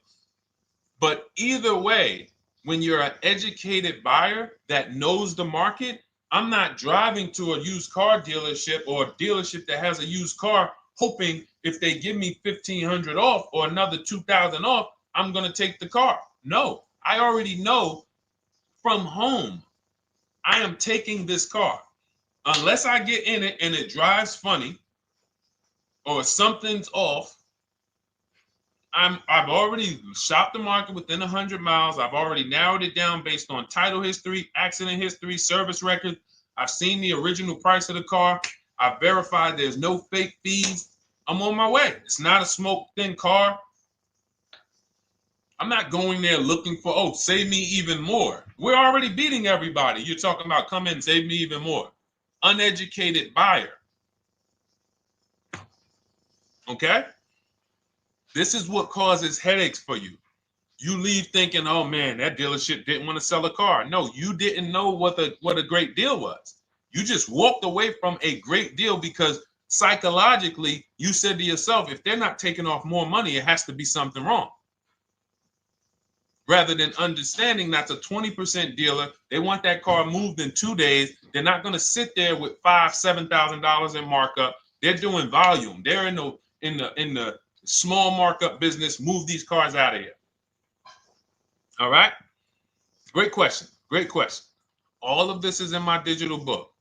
But either way, when you're an educated buyer that knows the market, I'm not driving to a used car dealership or a dealership that has a used car hoping if they give me $1,500 off or another $2,000 off, I'm going to take the car. No, I already know from home I am taking this car. Unless I get in it and it drives funny or something's off, I've already shopped the market within 100 miles. I've already narrowed it down based on title history, accident history, service record. I've seen the original price of the car. I've verified there's no fake fees. I'm on my way. It's not a smoke thin car. I'm not going there looking for, oh, save me even more. We're already beating everybody. You're talking about come in, save me even more. Uneducated buyer. Okay? This is what causes headaches for you. You leave thinking, oh man, that dealership didn't want to sell a car. No, you didn't know what a great deal was. You just walked away from a great deal because psychologically you said to yourself, if they're not taking off more money, it has to be something wrong. Rather than understanding that's a 20% dealer, they want that car moved in 2 days. They're not going to sit there with $5,000, $7,000 in markup. They're doing volume. They're in the small markup business. Move these cars out of here. All right. Great question. Great question. All of this is in my digital book.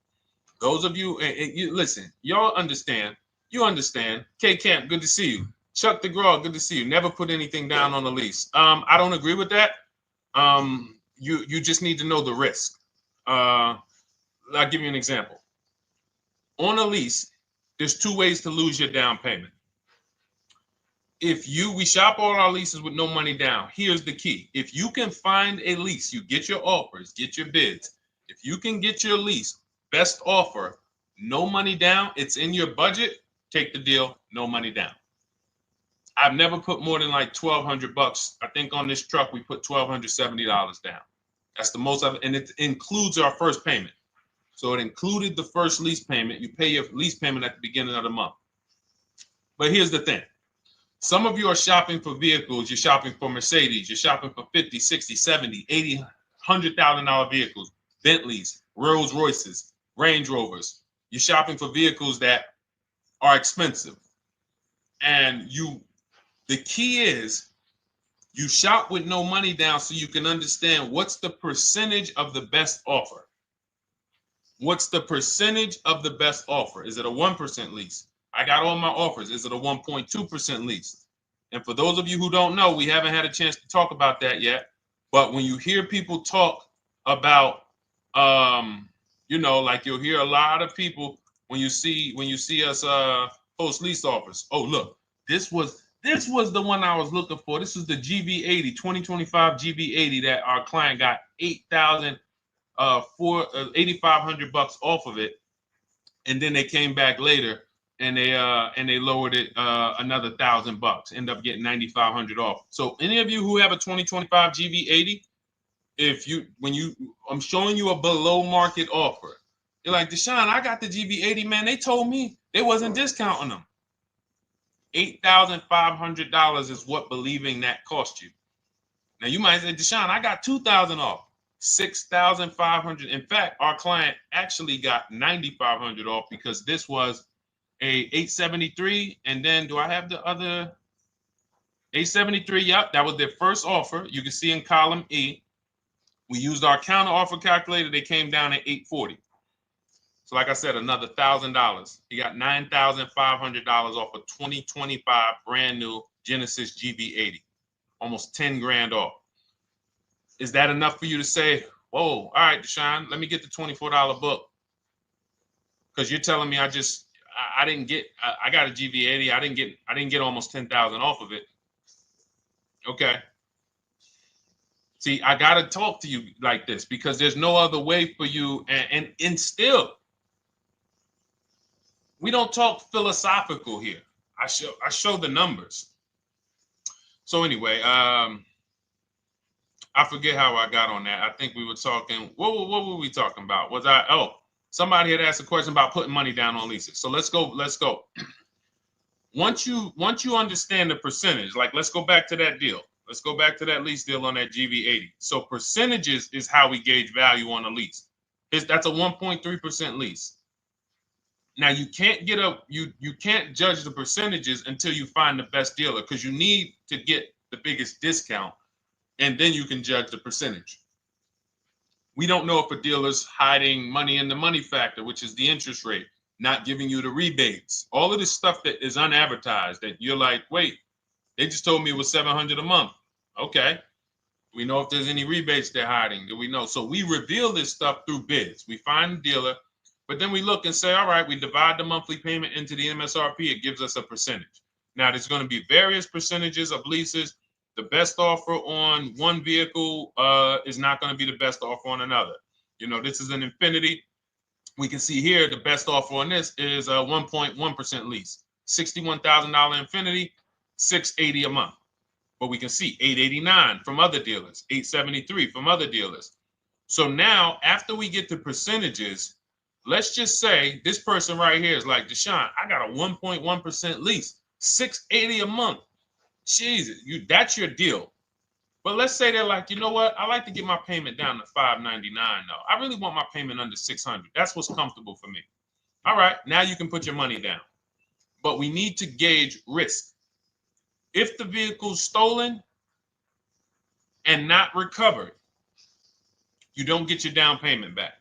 Those of you, and you listen, y'all understand. You understand. K Camp, good to see you. Chuck DeGraw, good to see you. Never put anything down on the lease. I don't agree with that. You just need to know the risk. I'll give you an example. On a lease, there's 2 ways to lose your down payment. We shop all our leases with no money down. Here's the key. If you can find a lease, you get your offers, get your bids. If you can get your lease, best offer, no money down, it's in your budget, take the deal, no money down. I've never put more than like $1,200. I think on this truck, we put $1,270 down. That's the most of it. And it includes our first payment. So it included the first lease payment. You pay your lease payment at the beginning of the month. But here's the thing. Some of you are shopping for vehicles. You're shopping for Mercedes. You're shopping for 50, 60, 70, 80, $100,000 vehicles, Bentleys, Rolls Royces, Range Rovers. You're shopping for vehicles that are expensive. And the key is you shop with no money down so you can understand what's the percentage of the best offer. What's the percentage of the best offer? Is it a 1% lease? I got all my offers. Is it a 1.2% lease? And for those of you who don't know, we haven't had a chance to talk about that yet. But when you hear people talk about, like you'll hear a lot of people when you see us post lease offers. Oh, look, this was the one I was looking for. This is the GV80, 2025 GV80 that our client got $8,500 off of it, and then they came back later and they lowered it another $1,000. End up getting $9,500 off. So any of you who have a 2025 GV80, I'm showing you a below market offer. You're like, Deshone, I got the GV80, man. They told me they wasn't discounting them. $8,500 is what believing that cost you. Now you might say, Deshone, I got $2,000 off. $6,500. In fact, our client actually got $9,500 off because this was a 873. And then do I have the other 873? Yep, that was their first offer. You can see in column E. We used our counter offer calculator. They came down at 840. So like I said, another $1,000. He got $9,500 off a 2025 brand new Genesis GV80. almost 10 grand off. Is that enough for you to say, whoa, all right, Deshone, let me get the $24 book? Because you're telling me I didn't get, I got a GV80. I didn't get almost 10,000 off of it. Okay. See, I got to talk to you like this because there's no other way for you. And still, we don't talk philosophical here. I show the numbers. So anyway, I forget how I got on that. I think we were talking, what were we talking about? Somebody had asked a question about putting money down on leases. So let's go. Once you understand the percentage, like let's go back to that deal. Let's go back to that lease deal on that GV80. So percentages is how we gauge value on a lease. That's a 1.3% lease. Now you can't you can't judge the percentages until you find the best dealer, because you need to get the biggest discount, and then you can judge the percentage. We don't know if a dealer's hiding money in the money factor, which is the interest rate, not giving you the rebates, all of this stuff that is unadvertised that you're like, wait, they just told me it was $700 a month. Okay. We know if there's any rebates they're hiding. Do we know? So we reveal this stuff through bids. We find the dealer, but then we look and say, all right, we divide the monthly payment into the MSRP. It gives us a percentage. Now, there's going to be various percentages of leases. The best offer on one vehicle is not going to be the best offer on another. You know, this is an Infinity. We can see here the best offer on this is a 1.1% lease. $61,000 Infinity, $680 a month. But we can see $889 from other dealers, $873 from other dealers. So now, after we get the percentages, let's just say this person right here is like, Deshone, I got a 1.1% lease, $680 a month. Jesus, that's your deal. But let's say they're like, you know what? I like to get my payment down to $599 though. I really want my payment under $600. That's what's comfortable for me. All right, now you can put your money down. But we need to gauge risk. If the vehicle's stolen and not recovered, you don't get your down payment back.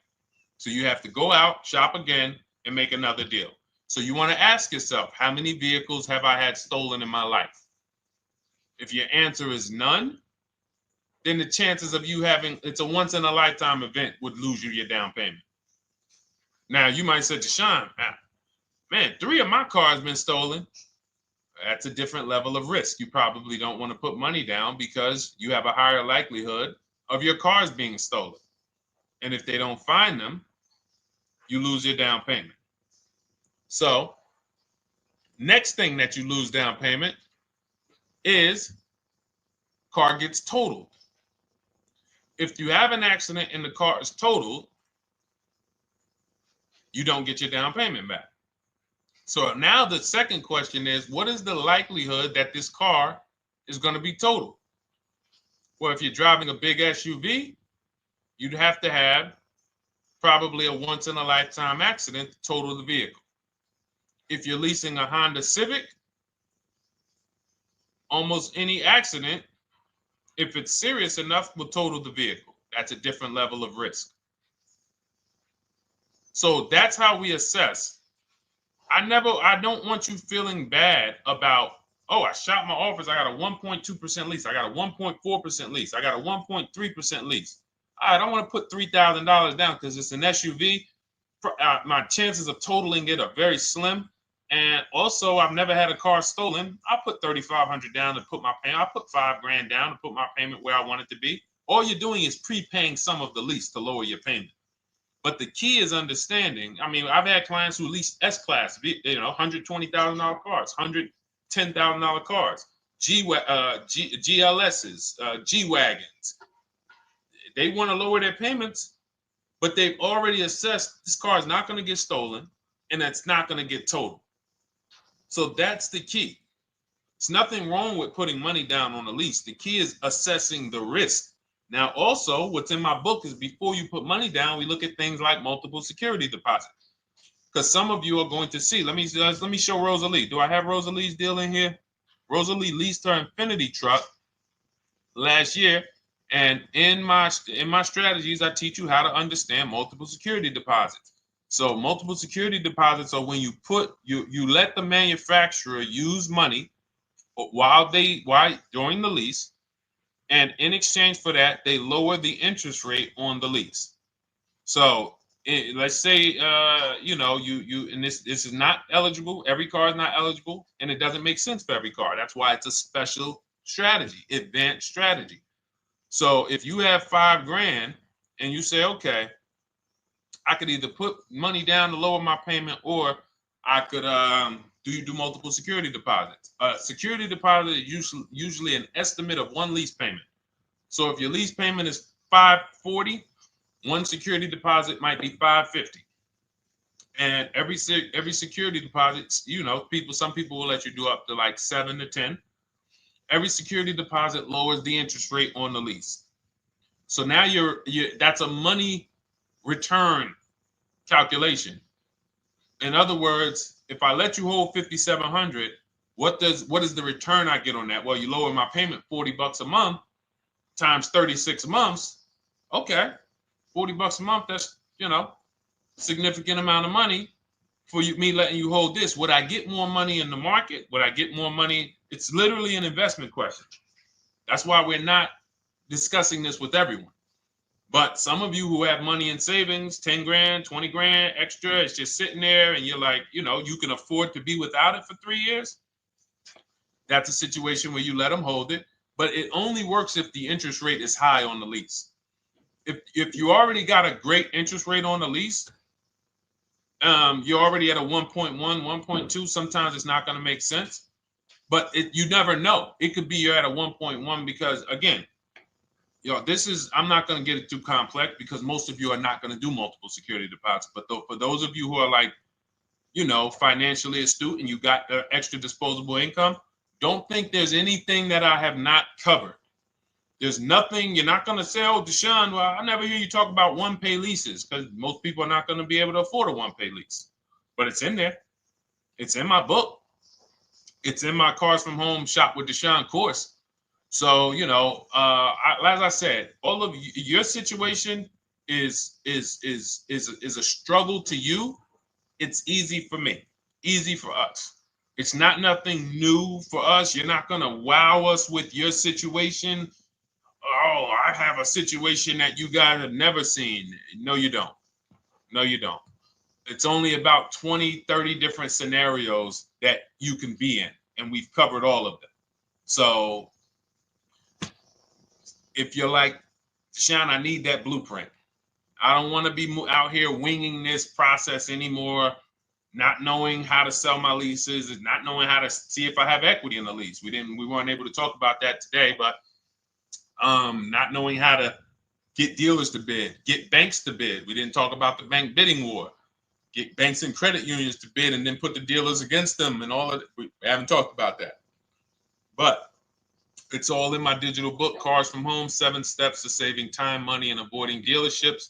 So you have to go out, shop again, and make another deal. So you want to ask yourself, how many vehicles have I had stolen in my life? If your answer is none, then the chances of you having, it's a once in a lifetime event, would lose you your down payment. Now you might say, Deshone, man, 3 of my cars been stolen. That's a different level of risk. You probably don't want to put money down because you have a higher likelihood of your cars being stolen. And if they don't find them, you lose your down payment. So next thing that you lose down payment is car gets totaled. If you have an accident and the car is totaled, you don't get your down payment back. So now the second question is, what is the likelihood that this car is going to be totaled? Well, if you're driving a big SUV, you'd have to have probably a once in a lifetime accident to total the vehicle. If you're leasing a Honda Civic, almost any accident, if it's serious enough, will total the vehicle. That's a different level of risk. So that's how we assess. I don't want you feeling bad about, oh, I shot my office. I got a 1.2% lease. I got a 1.4% lease. I got a 1.3% lease. I don't want to put $3,000 down because it's an SUV. My chances of totaling it are very slim. And also, I've never had a car stolen. I put $3,500 down to put my payment. I put $5,000 down to put my payment where I want it to be. All you're doing is prepaying some of the lease to lower your payment. But the key is understanding. I mean, I've had clients who lease S-Class, $120,000 cars, $110,000 cars, GLSs, G-Wagons. They want to lower their payments, but they've already assessed this car is not going to get stolen and it's not going to get totaled. So that's the key. There's nothing wrong with putting money down on a lease. The key is assessing the risk. Now, also, what's in my book is before you put money down, we look at things like multiple security deposits. Because some of you are going to see, let me show Rosalie. Do I have Rosalie's deal in here? Rosalie leased her Infinity truck last year. And in my strategies, I teach you how to understand multiple security deposits. So multiple security deposits are when you let the manufacturer use money during the lease And in exchange for that, they lower the interest rate on the lease. So let's say, and this is not eligible. Every car is not eligible, and it doesn't make sense for every car. That's why it's a special strategy, advanced strategy. So if you have $5,000 and you say, okay, I could either put money down to lower my payment, or I could do multiple security deposits. Security deposit is usually an estimate of one lease payment. So if your lease payment is $540, one security deposit might be $550. And every security deposit, some people will let you do up to like 7 to 10. Every security deposit lowers the interest rate on the lease. So now that's a money return calculation. In other words, if I let you hold $5,700, what is the return I get on that? Well, you lower my payment $40 a month times 36 months. Okay, $40 a month. That's significant amount of money for me letting you hold this. Would I get more money in the market? Would I get more money? It's literally an investment question. That's why we're not discussing this with everyone. But some of you who have money in savings, 10 grand, 20 grand extra, it's just sitting there, and you're like, you can afford to be without it for 3 years. That's a situation where you let them hold it, but it only works if the interest rate is high on the lease. If you already got a great interest rate on the lease, you're already at a 1.1, 1.2. Sometimes it's not going to make sense, but you never know. It could be you're at a 1.1 because, again, I'm not going to get it too complex because most of you are not going to do multiple security deposits. But for those of you who are like, financially astute and you got extra disposable income, don't think there's anything that I have not covered. There's nothing. You're not going to say, oh, Deshone, well, I never hear you talk about one-pay leases, because most people are not going to be able to afford a one-pay lease. But it's in there. It's in my book. It's in my Cars from Home Shop with Deshone course. So, as I said, all of your situation is a struggle to you. It's easy for me, easy for us. It's nothing new for us. You're not going to wow us with your situation. Oh, I have a situation that you guys have never seen. No, you don't. No, you don't. It's only about 20, 30 different scenarios that you can be in, and we've covered all of them. So if you're like, Deshone, I need that blueprint. I don't want to be out here winging this process anymore, not knowing how to sell my leases and not knowing how to see if I have equity in the lease. We weren't able to talk about that today, but not knowing how to get dealers to bid, get banks to bid. We didn't talk about the bank bidding war. Get banks and credit unions to bid and then put the dealers against them and all of it. We haven't talked about that. But it's all in my digital book, Cars from Home, 7 Steps to Saving Time, Money, and Avoiding Dealerships.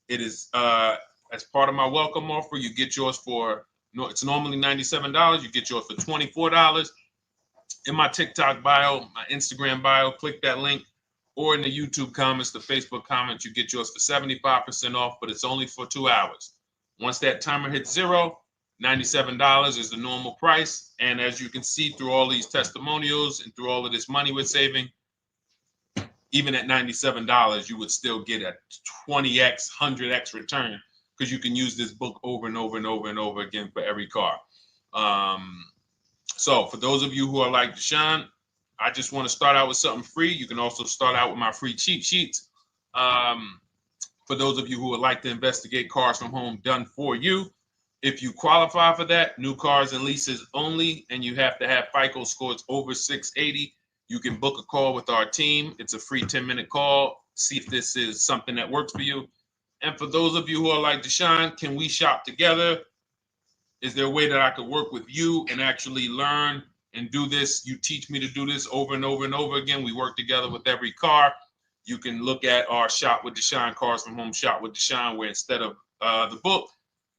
It is as part of my welcome offer. You get yours it's normally $97. You get yours for $24. In my TikTok bio, my Instagram bio, click that link, or in the YouTube comments, the Facebook comments, you get yours for 75% off, but it's only for 2 hours. Once that timer hits 0, $97 is the normal price. And as you can see through all these testimonials and through all of this money we're saving, even at $97, you would still get a 20x, 100x return, because you can use this book over and over and over and over again for every car. So for those of you who are like, Deshone, I just want to start out with something free. You can also start out with my free cheat sheets. For those of you who would like to investigate Cars from Home done for you, if you qualify for that, new cars and leases only, and you have to have FICO scores over 680, you can book a call with our team. It's a free 10-minute call. See if this is something that works for you. And for those of you who are like, Deshone, can we shop together? Is there a way that I could work with you and actually learn and do this? You teach me to do this over and over and over again. We work together with every car. You can look at our Shop with Deshone, Cars from Home Shop with Deshone, where instead of the book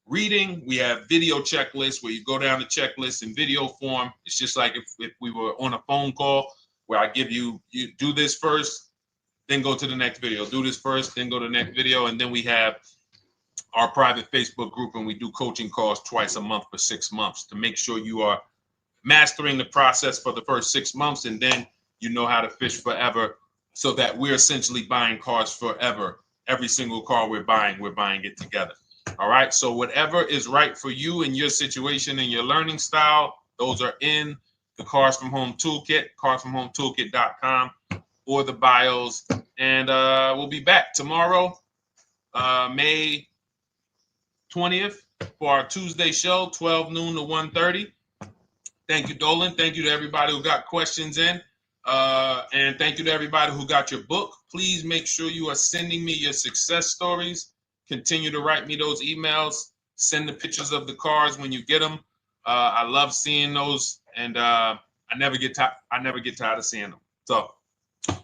reading, we have video checklists where you go down the checklist in video form. It's just like if we were on a phone call, where I give you do this first, then go to the next video. Do this first, then go to the next video. And then we have our private Facebook group, and we do coaching calls twice a month for 6 months to make sure you are mastering the process for the first 6 months, and then you know how to fish forever so that we're essentially buying cars forever. Every single car we're buying it together. All right. So whatever is right for you and your situation and your learning style, those are in the Cars from Home Toolkit, carsfromhometoolkit.com, or the bios. And we'll be back tomorrow, May 20th, for our Tuesday show, 12 noon to 1:30. Thank you, Dolan. Thank you to everybody who got questions in. And thank you to everybody who got your book. Please make sure you are sending me your success stories. Continue to write me those emails. Send the pictures of the cars when you get them. I love seeing those, and I never get tired of seeing them. So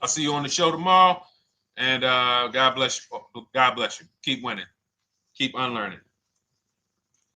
I'll see you on the show tomorrow. And God bless you. God bless you. Keep winning. Keep unlearning.